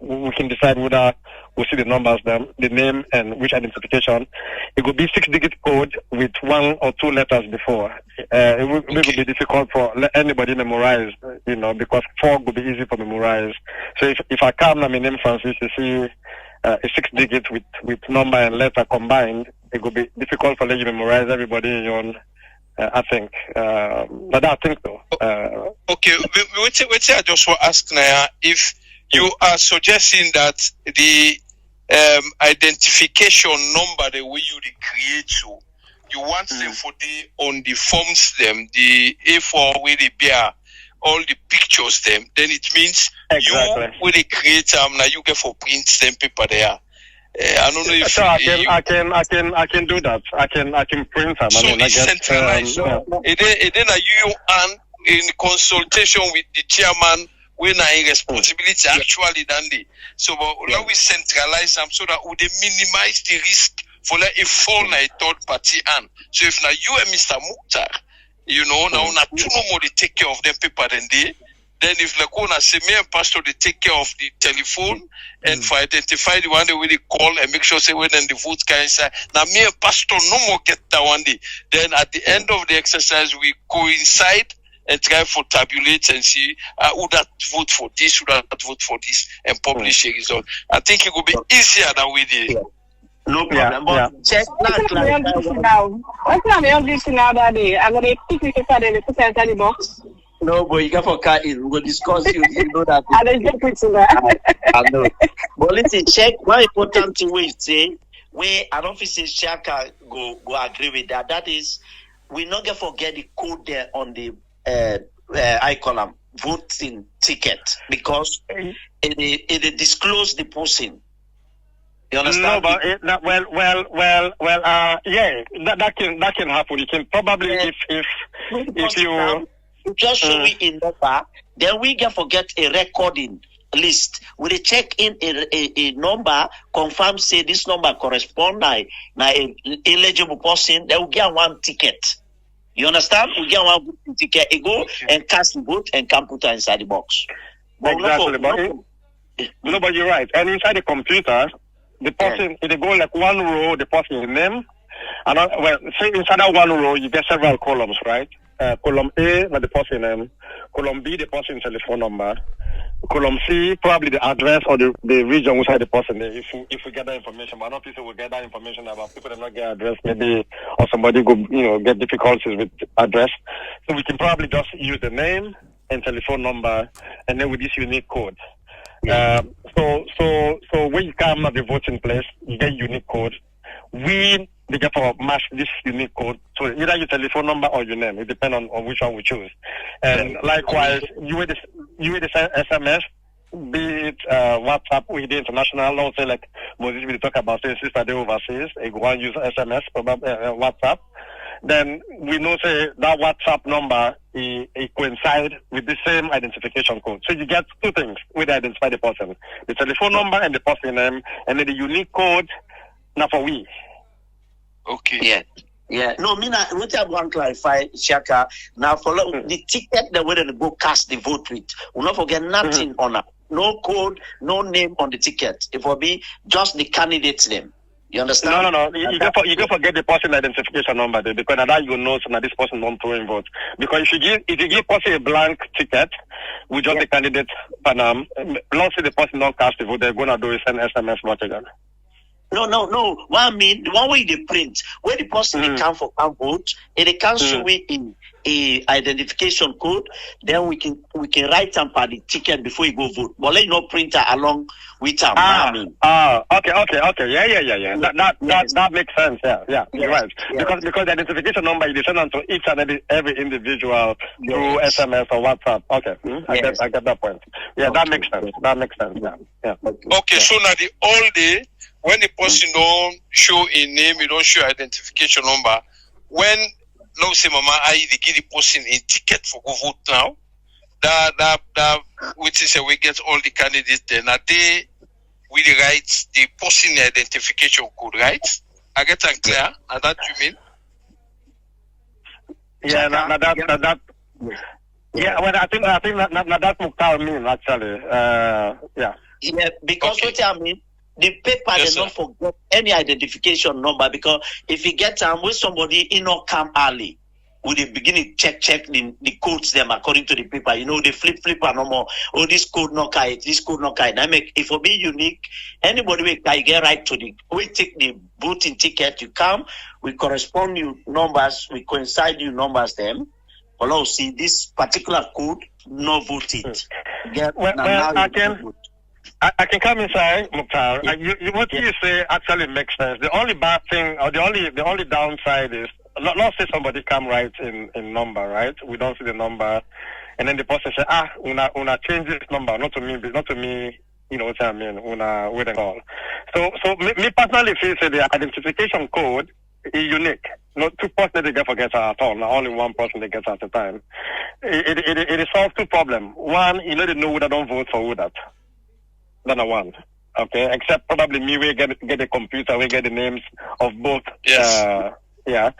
we can decide whether we'll see the numbers, them, the name, and which identification. It could be 6-digit code with 1 or 2 letters before. It will be difficult for anybody memorize, because 4 would be easy for memorize. So if I come, my name Francis, you see a 6-digit with number and letter combined, it would be difficult for you to memorize everybody in your own. I think, but I think so. Okay, wait, I just want to ask Naya if you are suggesting that the identification number, the way you create, so you want them for on the forms, them, the A4 where they bear all the pictures, them. Then it means exactly. You will create now you get for print stamp paper there. I don't know if so I can do that. I can print them. So it's centralized. Then you and in consultation with the chairman when I responsibility actually done it. So now we centralize them so that we minimize the risk for like a fall like third party and so if now you and Mr. Mukhtar, now not two no more they take care of them paper than they. Then if Lakona say me and pastor they take care of the telephone and for identify the one they really call and make sure say when then the vote can say now me and pastor no more get that one day. Then at the end of the exercise we coincide and try for tabulate and see who that vote for this, who that vote for this and publish a result. I think it would be easier than we did. No problem. But check now. What's now that day? I'm gonna pick the paper and put it inside the box. No, but you got for car in. We will discuss you know that. I don't get it to that. I know. But listen, check one important thing we say. We I don't think Shaka go agree with that. That is, we not get forget the code there on the I call them voting ticket because it disclose the person. You understand? No, but yeah, that can happen. You can probably if you just show me in number, then we can forget a recording list. We check in a number, confirm say this number correspond na a eligible person. Then we get one ticket. You understand? We get one ticket. You go and cast the vote and can put it inside the box. But exactly, but you're right. And inside the computer, the person if they go like one row, the person's name, and say inside that one row you get several columns, right? Column A, the person name. Column B, the person's telephone number. Column C, probably the address or the region inside the person. If we get that information, but not people will get that information about people that not get address, maybe or somebody go get difficulties with address. So we can probably just use the name and telephone number, and then with this unique code. So when you come at the voting place, you get unique code. We therefore match this unique code to either your telephone number or your name. It depends on which one we choose. And likewise, you will SMS, be it WhatsApp with the international, let's say like Moses will talk about say sister they overseas, they go and use SMS, probably WhatsApp. Then we know say that WhatsApp number it coincide with the same identification code. So you get two things with identify the person: the telephone number and the person name, and then the unique code. Now for we. Okay. Yeah. No, me na what I want to clarify, Shaka. Now for the ticket that we're going to go cast the vote with, we'll not forget nothing on it. No code, no name on the ticket. It will be just the candidate's name. You understand? No. You can forget the person identification number there, because that you know so that this person don't throw in vote. Because if you give person a blank ticket with just the candidate Panam, let's say the person don't cast the vote, they're gonna do is send SMS vote again. No. What I mean, the one way they print, where the person they come for can vote, and they can show it in a identification code, then we can write them for the ticket before you go vote. But let you know printer along with them. Okay. Yeah. That makes sense. Yeah. You're right. Because the identification number is sent to each and every individual through SMS or WhatsApp. Okay. I get that point. Yeah, that makes sense. Yeah. Okay, so now the all day when the person don't show a name, you don't show identification number. When no say mama I they give the person a ticket for go vote now. That which is we get all the candidates then a day we write the person identification code, right? I get that clear? And that you mean? Yeah, that. Yeah, well, I think that's Mukhtar mean actually. Yeah. Yeah, because what I mean, the paper they not forget any identification number, because if you get with somebody in not come early, with the beginning check the codes them according to the paper. You know, they flip and no more. Oh, this code not kite, this code not kite. I make if for be unique, anybody we get right to the we take the voting ticket, you come, we correspond you numbers, we coincide you numbers them. Well, see this particular code, no voted. I can come inside, Mukhtar. What you say actually makes sense. The only bad thing, or the only downside is, let's say somebody come right in number, right? We don't see the number, and then the person say, una change this number, not to me. You know what I mean? Una with a call. So me personally feel say the identification code is unique. Not two persons they get forget at all. Not only one person they get at a time. It solves two problems. One, you know they know who that don't vote for who that. That's one. Okay, except probably me, we get the computer, we get the names of both. Yes. Yeah.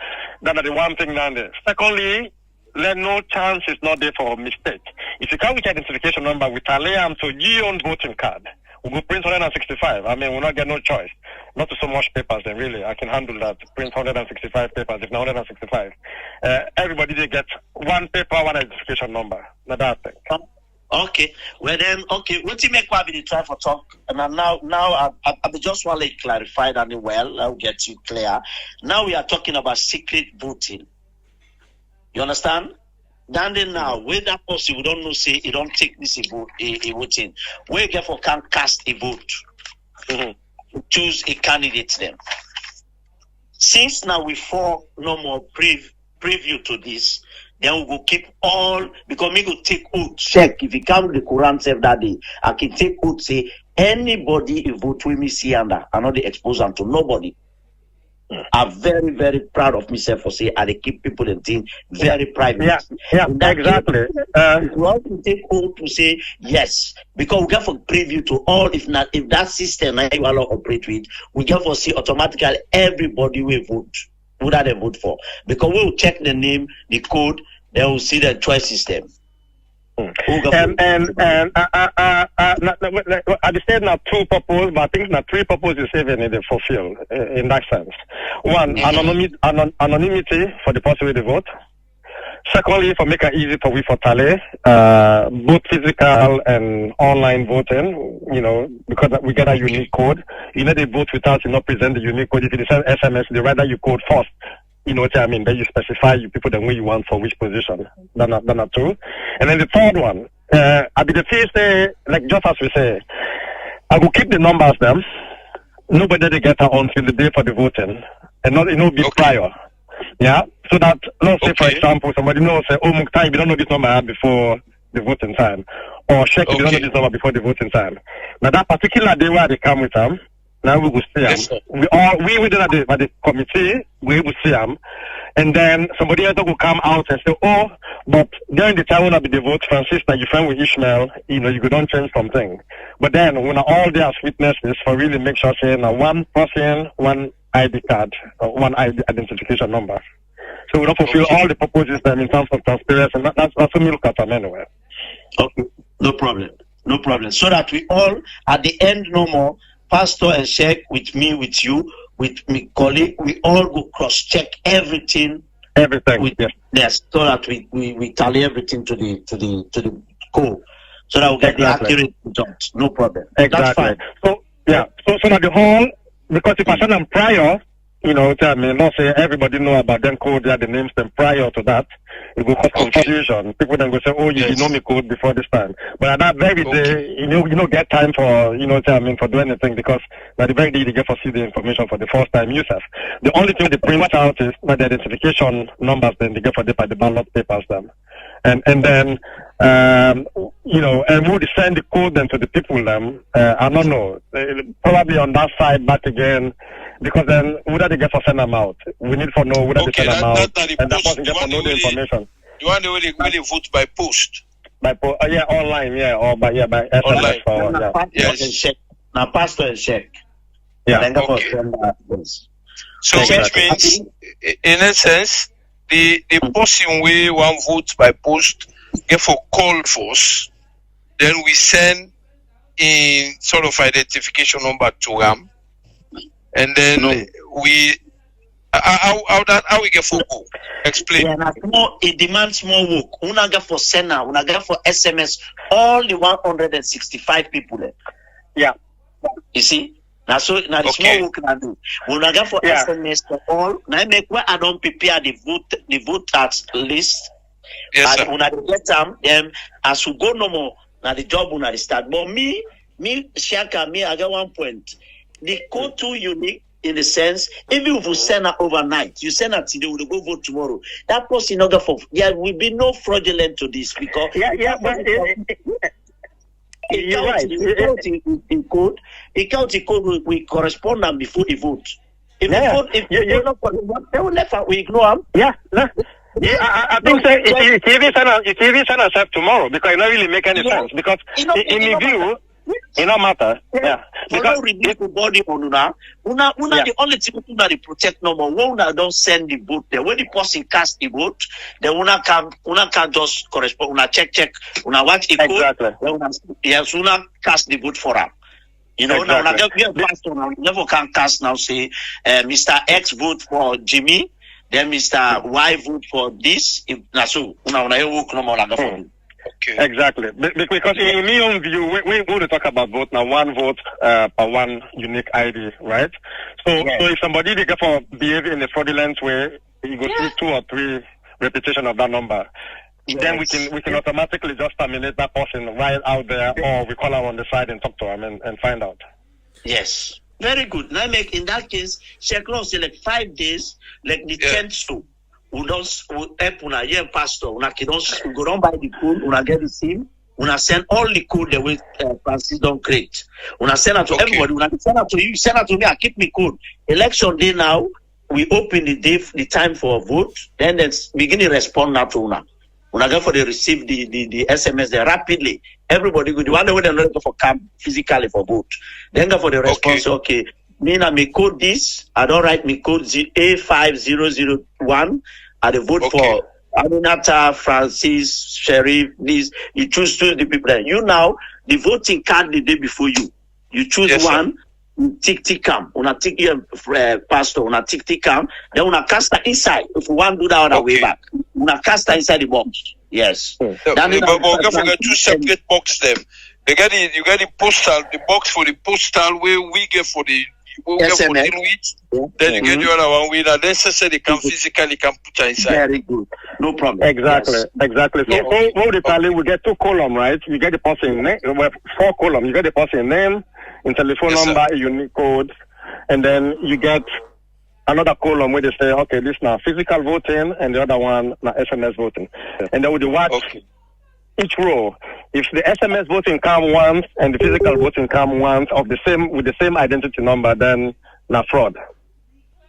That's the one thing down there. Secondly, let no chance is not there for a mistake. If you come with identification number, we tally them to your own voting card. We go print 165. I mean, we'll not get no choice. Not to so much papers, then really. I can handle that. Print 165 papers, if not 165. Everybody, they get one paper, one identification number. Not that thing. Okay, well then, okay, what you make probably try for talk, and now I just want to clarify that well. I'll get you clear. Now we are talking about secret voting. You understand? Then now, with that person, we don't know say you don't take this a voting. We therefore can cast a vote, choose a candidate. Then, since now we fall no more preview to this. Then we will keep all, because me go take oath, check, if you come to the Quran save that day, I can take oath, say, anybody who vote with me see under, I not expose them to nobody. I'm very, very proud of myself for say, I keep people in thing very private. Yeah, exactly. We want to take oath to say, yes, because we get for preview to all, if that system I will operate with, we get for see automatically everybody will vote. Who that they vote for, because we will check the name, the code, then we'll see the choice system. And I said not two purposes, but I think not three purposes even in the fulfill in that sense. One, anonymity for the person with the vote. Secondly, for make it easy for we for tally, both physical and online voting, you know, because we get a unique code. You know, they vote without, you know, present the unique code. If you send SMS, they rather you code first. You know what I mean? Then you specify you people the way you want for which position. That's not true. And then the third one, I be the first say, like just as we say, I will keep the numbers them. Nobody they get until the day for the voting. And not, you know, be prior. Yeah, so that, let's say, for example, somebody knows, say, oh, Mukhtar, you don't know this number I had before the voting time. Or Sheikh, you don't know this number before the voting time. Now, that particular day where they come with them, now we will see them. Yes, we within the committee, we will see them. And then somebody else will come out and say, oh, but during the time when I be the vote, Francis, that you friend with Ishmael, you know, you could don't change something. But then, when all they as witnesses, for really make sure, say, now one person, one ID card, one ID identification number. So we don't fulfill all the purposes then in terms of transparency, and that's a milk at them anyway. Okay, no problem. So that we all, at the end, no more, Pastor and Sheikh, with me, with you, with my colleague, we all go cross-check everything. Yes, so that we tally everything to the code, so that we get the accurate results. No problem. Exactly. That's fine. So yeah, so that the whole, because if I send them prior, you know, I mean, not say everybody know about them code, they are the names them prior to that. It will cause confusion. People then go say, oh, you know me code before this time. But at that very day, you know, get time for, you know, I mean, for doing anything, because at the very day you get to see the information for the first time yourself. The only thing they print out is the identification numbers, then they get for the ballot papers then. And then, you know, and would send the code then to the people then, I don't know, probably on that side back again, because then whether they get for send them out, we need to know whether they send them out, and that person get to know the information. You want to really vote by post? By yeah, online, yeah, or by SMS. Online. Or, Yes. Now, Pastor and Sheikh. Yeah. Okay. So which means, in a sense, the person we one vote by post get for call first, then we send in sort of identification number to them, and then we how we get for go? Explain. Yeah, it demands more work. Una get for sender, una get for SMS, all the 165 people. Yeah. You see? Now so now the small work na do. Una get for SMS for all. Now make where I don't prepare the voters list. Yes, and una get them as we go no more. Now the job una start. But me Shaka, I get 1 point. The code too unique. In the sense, even if you send her overnight, you send her today, we'll go vote tomorrow. That person not for will be no fraudulent to this because but you're right. The county code will correspond them before the vote. If you not for the vote, they will let her. We ignore them. Yeah. I think so. It even send herself tomorrow because it not really make any sense because in my view. It don't matter. Yeah. Because release the body on una the only thing that they protect no more. When una don't send the vote there, when the person cast the vote, then una can just correspond. Una check. Una watch the code. Yes, una cast the vote for her. You know, now never can cast now. Say, Mr. X vote for Jimmy, then Mr. Y vote for this. If na so, una work no more like for. Okay. Exactly. Because in my own view, we going to talk about vote now, one vote per one unique ID, right? So if somebody they get for behave in a fraudulent way, you go through 2 or 3 repetition of that number. Yes. Then we can automatically just terminate that person right out there, or we call them on the side and talk to them and find out. Yes. Very good. Now make in that case, check law say like 5 days, like the 10th to. We don't help una here pastor. Una we go down by the code. Una get the SIM. Una send all the code the way Francis don't create. Una send it to everybody. Una send it to you. Send it to me. I keep me code. Election day now. We open the time for a vote. Then begin to respond now to una. Una go for the receive the SMS there rapidly. Everybody go. The one way they not go for camp physically for vote. Then go for the response. Okay. Me na me code this. I don't write me code A5001. I vote for Aminata, Francis, Sheriff, this. You choose 2 the people there. You now, the voting card the day before you. You choose one, you tick cam. Una tick your pastor, una tick cam. Then una cast her inside. If you want to do that other way back, una cast her inside the box. Yes. But we get 2 separate box them. You get the postal, the box for the postal where we get for the SMS. Then you get the other one with a necessary can physically can put inside. Very good. No problem. Exactly. So what we tell you, we get 2 columns, right? You get the person name, 4 columns. You get the person name, and telephone number, a unique code, and then you get another column where they say, okay, this now physical voting, and the other one now SMS voting, and then with the watch. Each row, if the SMS voting come once and the physical voting come once with the same identity number, then not fraud.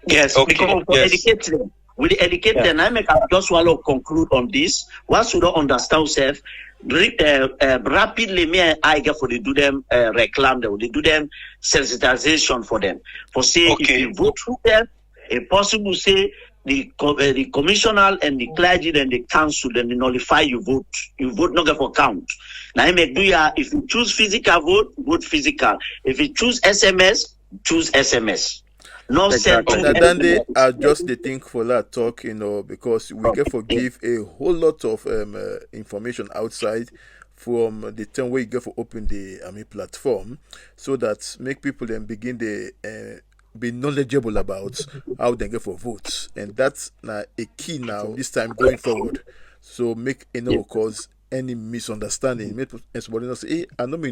Yes, because educate them. With the educate them, I make just want to conclude on this. Once you don't understand self, rapidly me I get for they do them reclaim them, they do them sensitization for them. For say if you vote through them, if possible say the commissioner and the clergy and the council then they nullify you vote not get for count. Now I make do ya if you choose physical vote physical. If you choose SMS, choose SMS. No exactly. Then I just the thing for that talk, because we get forgive a whole lot of information outside from the time where you get for open the platform, so that make people then begin the be knowledgeable about how they get for votes, and that's a key now this time going forward. So make cause any misunderstanding. Make somebody not say, hey, I know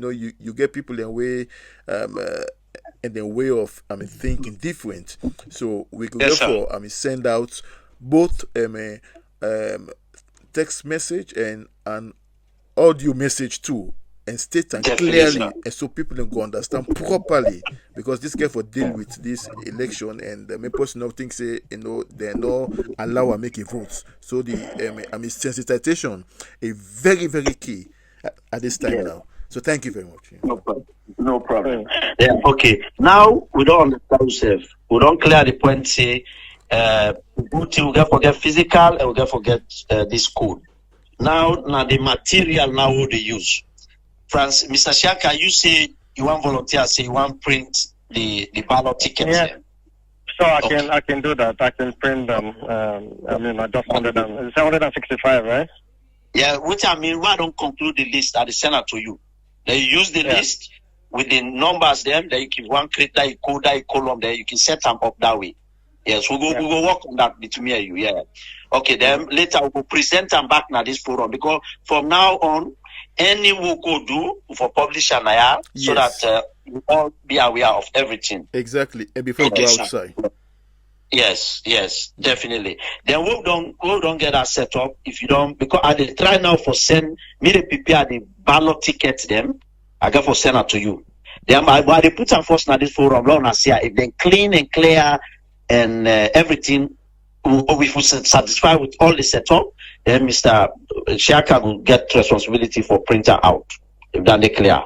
you get people in way and their way of thinking different. So we could therefore send out both text message and an audio message too, and state and clearly, and so people don't go understand properly, because this guy for deal with this election, and the person now think say they no allow and make a vote. So the sensitization is very very key at this time now. So thank you very much. No problem. Yeah. Okay. Now we don't understand ourselves. We don't clear the point. Say voting we get forget physical and we get forget this code. Now the material now what they use. Mr. Shaka, you say you want volunteer, say you want print the ballot tickets. Yeah. There. So I can do that. I can print them. I just 165, right? Yeah, which I mean, why don't conclude the list that I send out to you? Then you use the list with the numbers them, then you can one create that code, that column there, you can set them up that way. Yes, we go work on that between me and you, yeah. Okay, then later we will present them back now this forum because from now on, any we go do for publisher now, so that we all be aware of everything. Exactly, and before we go outside. Yes, definitely. Then we don't get that set up if you don't, because I dey try now for send me the prepare the ballot tickets them. I got for send it to you. Then I they put them first now this forum. Long as if they clean and clear and everything, if we satisfied with all the setup, then Mr. Shaka will get responsibility for printer out if that they clear.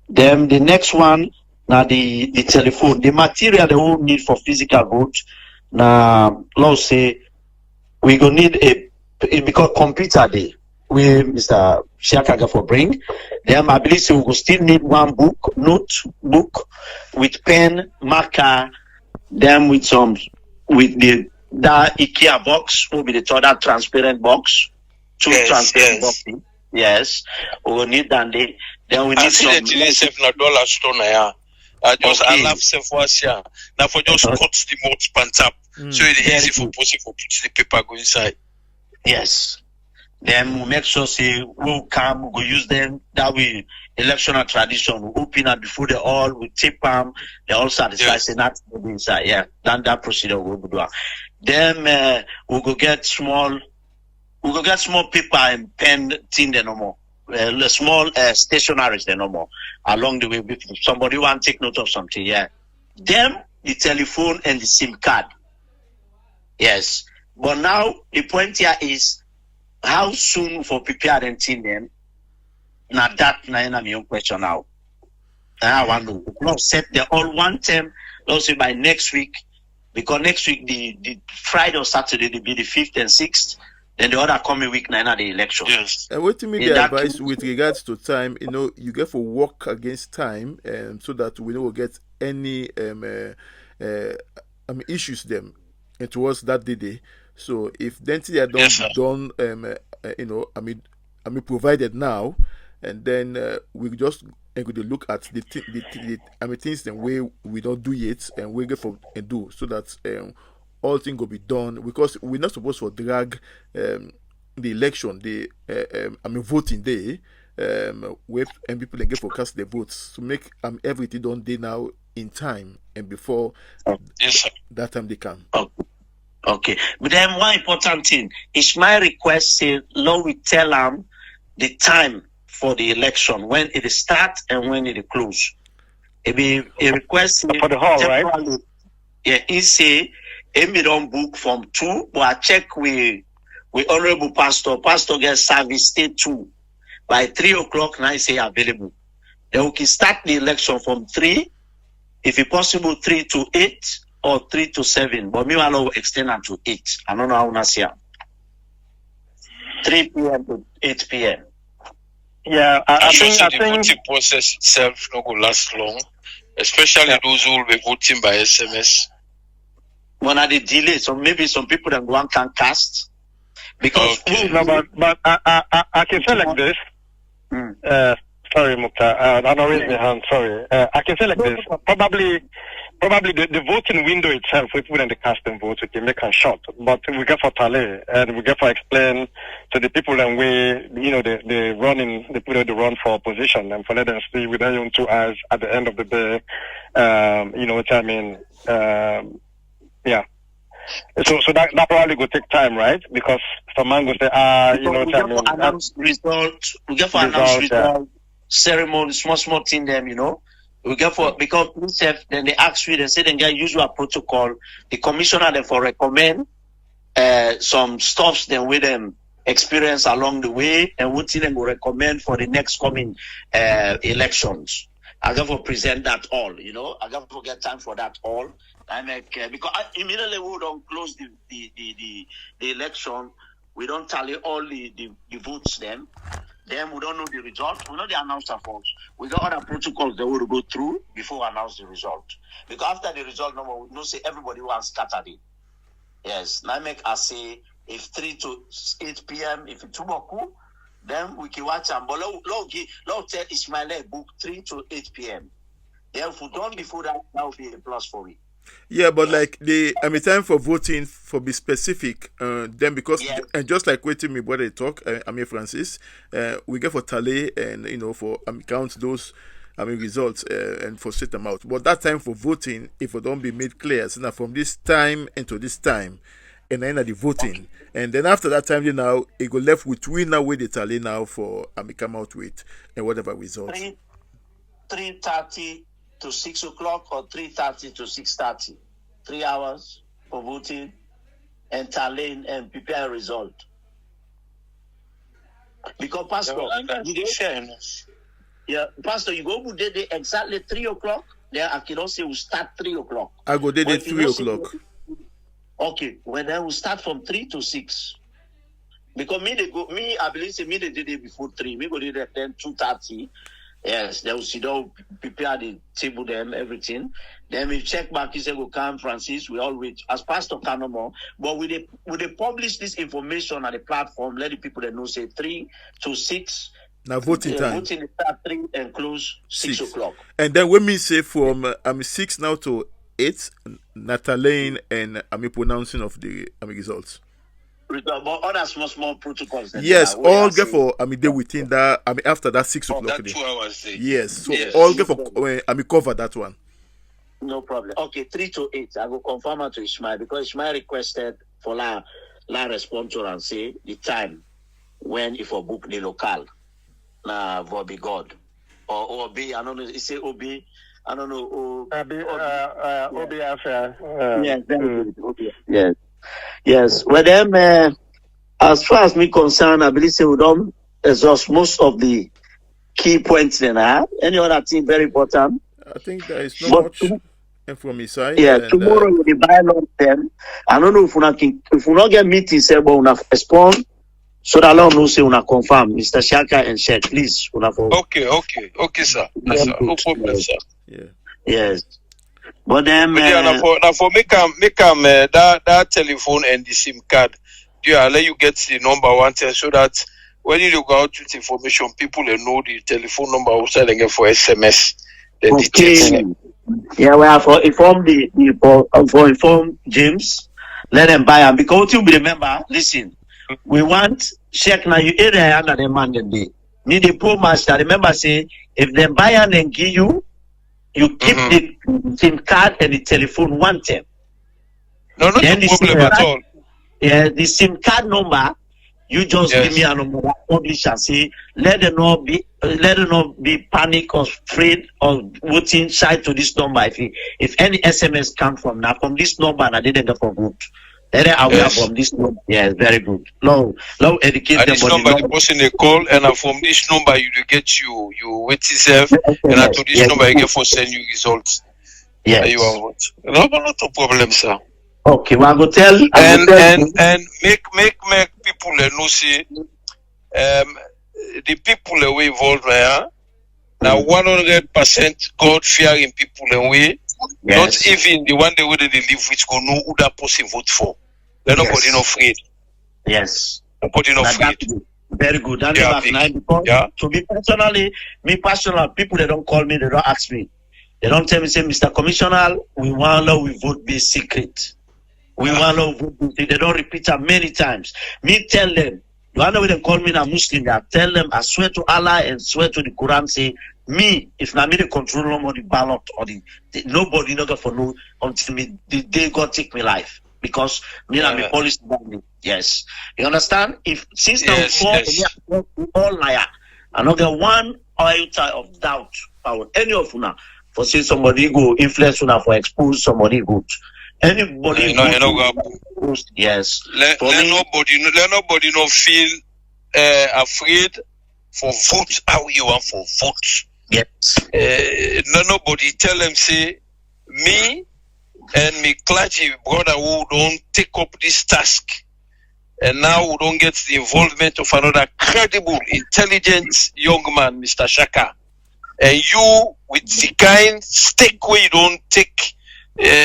Then the next one. Now the telephone, the material they will need for physical vote. Now let's say we gonna need because computer day we Mr. Shaka for bring. Then I believe we will still need one notebook with pen, marker, then with that IKEA box will be the that transparent box. Transparent boxes. Yes. We will need that day. Then we need some $1 I love Sephora. Now for just cut the modes pant up. So it's easy for person for put the paper go inside. Yes. Then we'll make sure we'll use them that way. Electoral tradition, we open up before they all we tip them, they all satisfy say not inside. Yeah. Then that procedure we'll do. Then we'll go get small paper and pen thing no more. Small stationaries there no more along the way. If somebody want to take note of something, them the telephone and the SIM card. Yes, but now the point here is how soon for prepare and team them. Now that na my own question now. I want to set the all one term. Let's say by next week, because next week the Friday or Saturday will be the 5th and 6th. Then the other coming week, now the election. Yes. And what to me the advice with regards to time, you get for work against time, so that we don't get any issues them towards that day. So if they are done, provided now, and then we just going to look at the things the way we don't do it, and we get for and do so that all things will be done, because we're not supposed to drag the election, the voting day, with and people get for cast their votes to make everything done day now in time and before that time they come. Okay. But then one important thing is my request say Lord we tell them the time for the election, when it start and when it close. It be a request for the hall, right? Yeah, he say Amy don't book from 2, but I check with honorable pastor. Pastor gets service stay 2. By 3 o'clock now he say available. Then we can start the election from 3, if it's possible 3 to 8 or 3 to 7. But meanwhile I will extend them to 8. I don't know how to say 3 p.m. to 8 p.m. Yeah, I think the voting process itself not going to last long, especially those who will be voting by SMS. When are the delay? So maybe some people that one can cast because no, but I can say like this. Sorry, Mukhtar. I don't raise my hand. Sorry. I can say like this. Probably the voting window itself, we put in the casting votes, we can make a short. But we get for tally and we get for explain to the people and they run for opposition and for let them see with their own 2 eyes at the end of the day. What I mean. Yeah. So that probably will take time, right? Because some man will say, what I mean. Announce result. We get for announce result. Ceremony, small thing them, We get for because then they ask you, they say they get usual protocol. The commissioner then for recommend some stuffs then with them experience along the way, and what thing them will recommend for the next coming elections. I got to present that all, I got to get time for that all. I make because immediately we don't close the election. We don't tally all the votes. Then we don't know the result. We know the announcer first. We got other protocols that we will go through before we announce the result. Because after the result number, we know say everybody wants scattered it. Yes. Now make us say if 3 to 8 p.m. if it's too much, then we can watch and but log tell Ismail book 3 to 8 p.m. Then if we done before that will be a plus for me. Yeah, but like time for voting for be specific, then because and just like waiting me brother talk, Francis, we get for tally and for count those results and for set them out. But that time for voting, if it don't be made clear, so now from this time into this time, and then the voting, and then after that time, it go left with we now with the tally now for come out with and whatever results. 3:30 to 6 o'clock or 3:30 to 6:30. 3 hours for voting and tallying and prepare a result. Because Pastor, Pastor, you go there exactly 3 o'clock. Then I can say we start 3 o'clock. I go there 3 o'clock. Okay, when then we start from 3 to 6. Because I believe say me they did it before 3. Me go there then 2:30. Yes, they will sit down, prepare the table, them, everything. Then we check back, he said, we'll come, Francis, we all wait. As Pastor can no more. But we they publish this information on the platform, let the people that know, say 3 to 6. Now voting time. Voting start 3 and close 6 o'clock. And then when we say from 6 now to 8, Natalie and pronouncing of the results. But other small protocols. Yes, all get for they within that after that 6 o'clock. That 2 hours. Yes, so all get for cover that one. No problem. Okay, 3 to 8. I will confirm it to Ishmael because Ishmael requested for la respond to her and say the time when if I book the local. Na Vobi God or OB. I don't know. He say OB. I don't know. OB affair. Yes, yes. Yes, well then, as far as me concerned, I believe we don't exhaust most of the key points then I have. Any other thing very important? I think there is not much from his side. Yeah, and, tomorrow we'll be buying on them. I don't know if we not get meeting, say, but we'll respond. So that Lord knows say we'll confirm. Mr. Shaka and Sheikh, please. Okay, sir. Yes, sir. No problem, sir. Yeah. Yes. But then for make that telephone and the SIM card, I'll let you get the number one time so that when you go out with information, people will know the telephone number outside and get for SMS. Okay. Yeah, we have for inform for inform James. Let them buy them because you remember. Listen, we want check now you area under the man the day. Need the pro master. Remember say if they buy and give you. You keep the SIM card and the telephone one time. No problem at all. Yeah, the SIM card number, you just give me a number, publish and say, let them not be panic or afraid or voting shy to this number. If any SMS come from this number and I didn't get for good. They are aware from this number. Yes, very good. Now educate them. This number, the person they call, and from this number you get you wait yourself, and to this number you get for send you results. Yes. You are what? No problem, sir. Okay, well I go tell and make people know see the people away involved now 100% God fearing people away. Yes. Not even the one they would live which go know who that person vote for. They're nobody not afraid. Yes. Nobody not afraid. Very good. To me personally, people they don't call me, they don't ask me. They don't tell me, say, Mr. Commissioner, we want we vote be secret. We want vote. They don't repeat it many times. Me tell them, you know when they call me a Muslim, I tell them, I swear to Allah and swear to the Quran, say, me, if not me, the control room or the ballot or the nobody not for no until me the day God take me life because me and my policy. Yes, you understand? If since now all liar, I not get one iota of doubt about any of you now for say somebody go influence you now for expose somebody good. Anybody yes. Let nobody not feel afraid for vote how you want for vote. Yes. Nobody tell them say me and me clergy brother who don't take up this task. And now we don't get the involvement of another credible, intelligent young man, Mr. Shaka. And you, with the kind stake where you don't take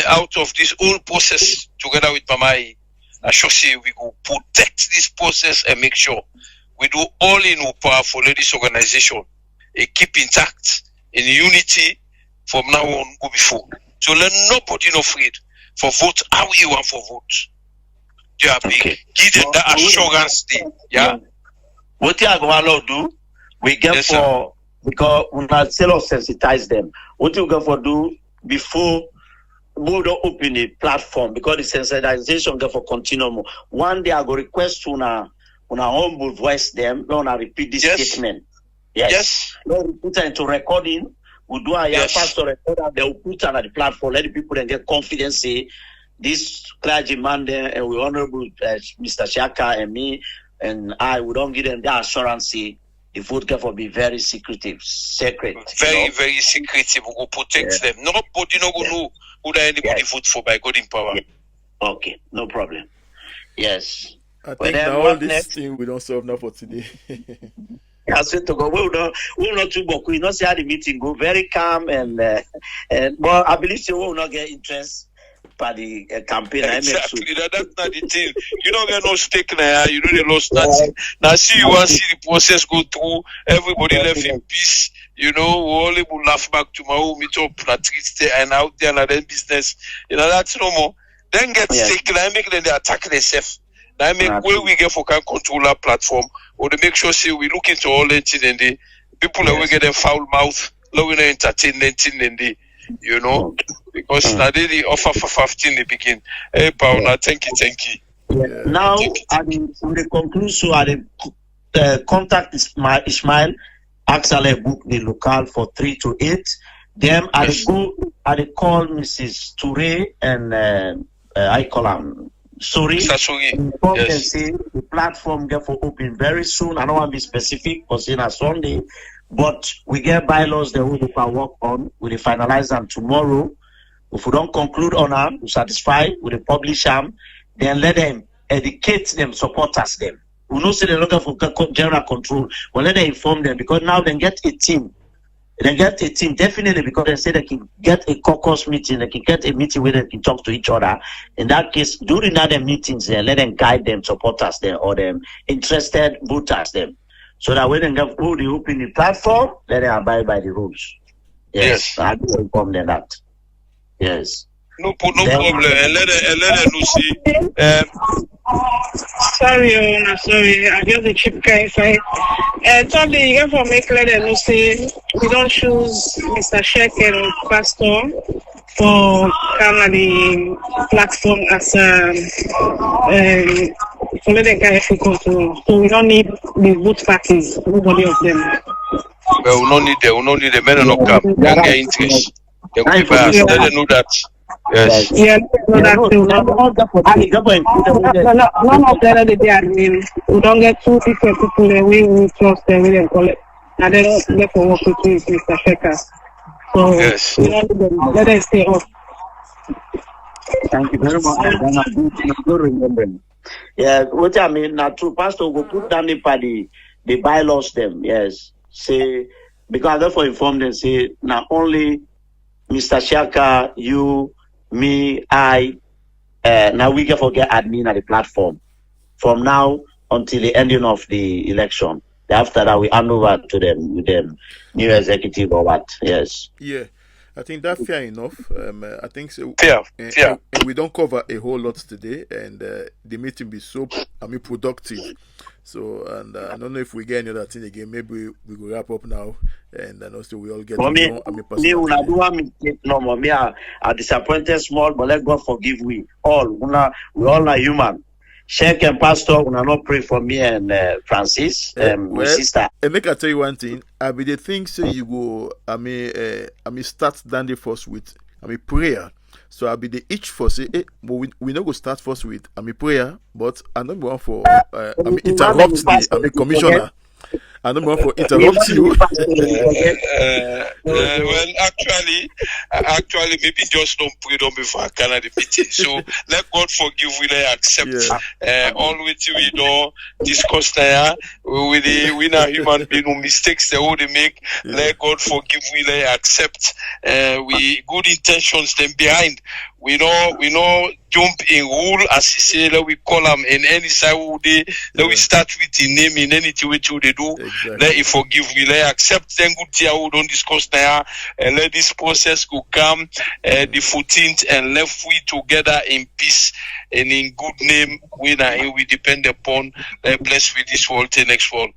out of this whole process together with Mamai, I should say we will protect this process and make sure we do all in our power for this organization and keep intact in unity from now on go before. So let nobody no afraid for vote how you want for vote. Yeah, Okay. give them that assurance thing. Yeah. What you are going to do, we get Yes, for, because we not still sensitize them. What you going for do before we don't open a platform, because the sensitization get for continuum. One day I go request una humble voice them, we wanna repeat this Yes. statement. Yes. We put it into recording. We do a Yes. pastor recorder, they will put it on the platform, let the people then get confidence, say, this clergyman there, and we honorable Mr. Shaka and me, and I, we don't give them that assurance, say, the vote can for be very secretive, sacred. Very, very secretive. We will protect them. Nobody no go know who that anybody vote for by God in power. Yeah. Okay, no problem. Yes. I But think then now all what this next? thing we don't solve now for today. I swear to God, we will not too book. We will not see how the meeting go. Very calm and but I believe we will not get interest by the campaign. Exactly. That's not the thing. You don't get no stake now. You know they lost nothing. Now see you want to see the process go through. Everybody left in peace. You know, we all will laugh back tomorrow, meet up, not triste and out there and then business. You know, that's no more. Then get stake and I make them they attack themselves. Now I make where we get for can control our platform or to make sure see we look into all that thing and the people that we get them foul mouth, let we not entertain them and the you know, because now they offer for 15 they begin. Hey Paula, thank you. Yeah. Now at the conclusion, at the contact Ismail, actually book the local for 3 to 8. Then I call Mrs. Toure and I call him. Sorry, yes. Say the platform get for open very soon. I don't want to be specific because it's a Sunday, but we get bylaws that we can work on. We'll finalize them tomorrow. If we don't conclude on them, we satisfy with the publish them, then let them educate them, support us them. We know say they're looking for general control. We'll let them inform them because now they get a team. They get a team definitely because they say they can get a caucus meeting, they can get a meeting where they can talk to each other. In that case, during other meetings, let them guide them, supporters them, or them interested voters them, so that when they get who they open the platform, let them abide by the rules. Yes. I do inform them that. Yes. No problem. And let them see. Sorry. I just the cheap guy inside. Thirdly, you get for make let them say we don't choose Mr. Sheikh and Pastor for kind of the platform as for let them get control. So we don't need the both parties, nobody of them. Well, we don't need the men no come. They get interest. They will be biased. Let them know that. Yes. Yeah, none of them they are admin. We don't get 2 different people that we trust them, we don't call it. And they don't get for work with Mr. Shekhar. So yes. We don't let them stay off. Thank you very much. Yeah, what I mean, now true pastor will put down the bylaws them, yes. Say because therefore inform them, say not only Mr. Shaka, you, me, I, now we can forget admin at the platform from now until the ending of the election. After that, we hand over to them with them new executive or what? Yes. Yeah, I think that's fair enough. I think so. Fair. And we don't cover a whole lot today, and the meeting be so productive. So, and I don't know if we get any other thing again. Maybe we will wrap up now, and also we all get to know. I disappointed small, but let God forgive we all. We all are human. Sheikh and Pastor, we not pray for me and Francis, my sister. And make I tell you one thing. I mean, the thing say you go. I mean, start Dandy first with prayer. So I'll be the each for say, but we not go start first with prayer, but I don't want for interrupt the commissioner. I don't want to interrupt you. Well, actually, maybe just don't pray on before I can at the meeting. So let God forgive, we accept all which we don't discuss there. We not human being who mistakes they all they make. Let God forgive, we accept. We good intentions them behind. We know jump in rule as he say. Let we call them in any side they. Let we start with the name in anything which they do. Exactly. Let it forgive. We let accept. Then good tia who don't discuss now. And let this process go come the 14th and left we together in peace and in good name. We depend upon. Bless with this world till next world.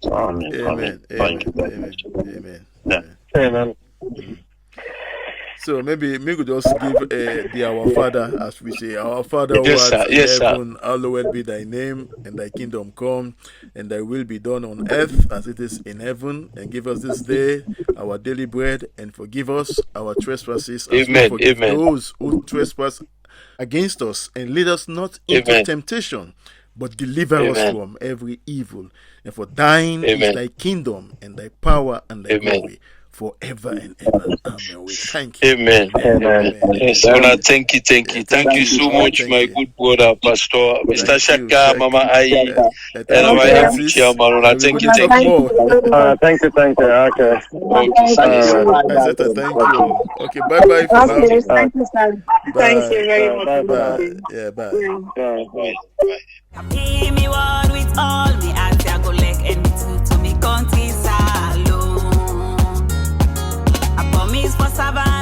Amen. Amen. Amen. Amen. Amen. Amen. So maybe we could just give the Our Father, as we say, Our Father who Yes, art sir. in Yes, sir. heaven, hallowed be thy name, and thy kingdom come, and thy will be done on earth as it is in heaven. And give us this day our daily bread, and forgive us our trespasses as we Amen. forgive Amen. those who trespass against us. And lead us not into Amen. temptation, but deliver us Amen. from every evil. And for thine is Amen. thy kingdom, and thy power, and thy Amen. glory, forever and ever. Amen. We thank you. Amen. Amen. Yes, Ona, thank you. Yeah, Thank you so much, Thank my you. good brother, Pastor, Mr. Thank you. Shaka, Mama Ai, Thank and you, our Francis. chairman. Ona, We thank will you. talk more. Thank you. Okay. Okay, I said thank you. Okay, bye for now. Okay, thank you, sir. Thank you Bye. very much. Bye. Yeah, bye. Yeah. Bye. Pay me one with all me heart, I go like any two to me country salon. I promise for Savannah.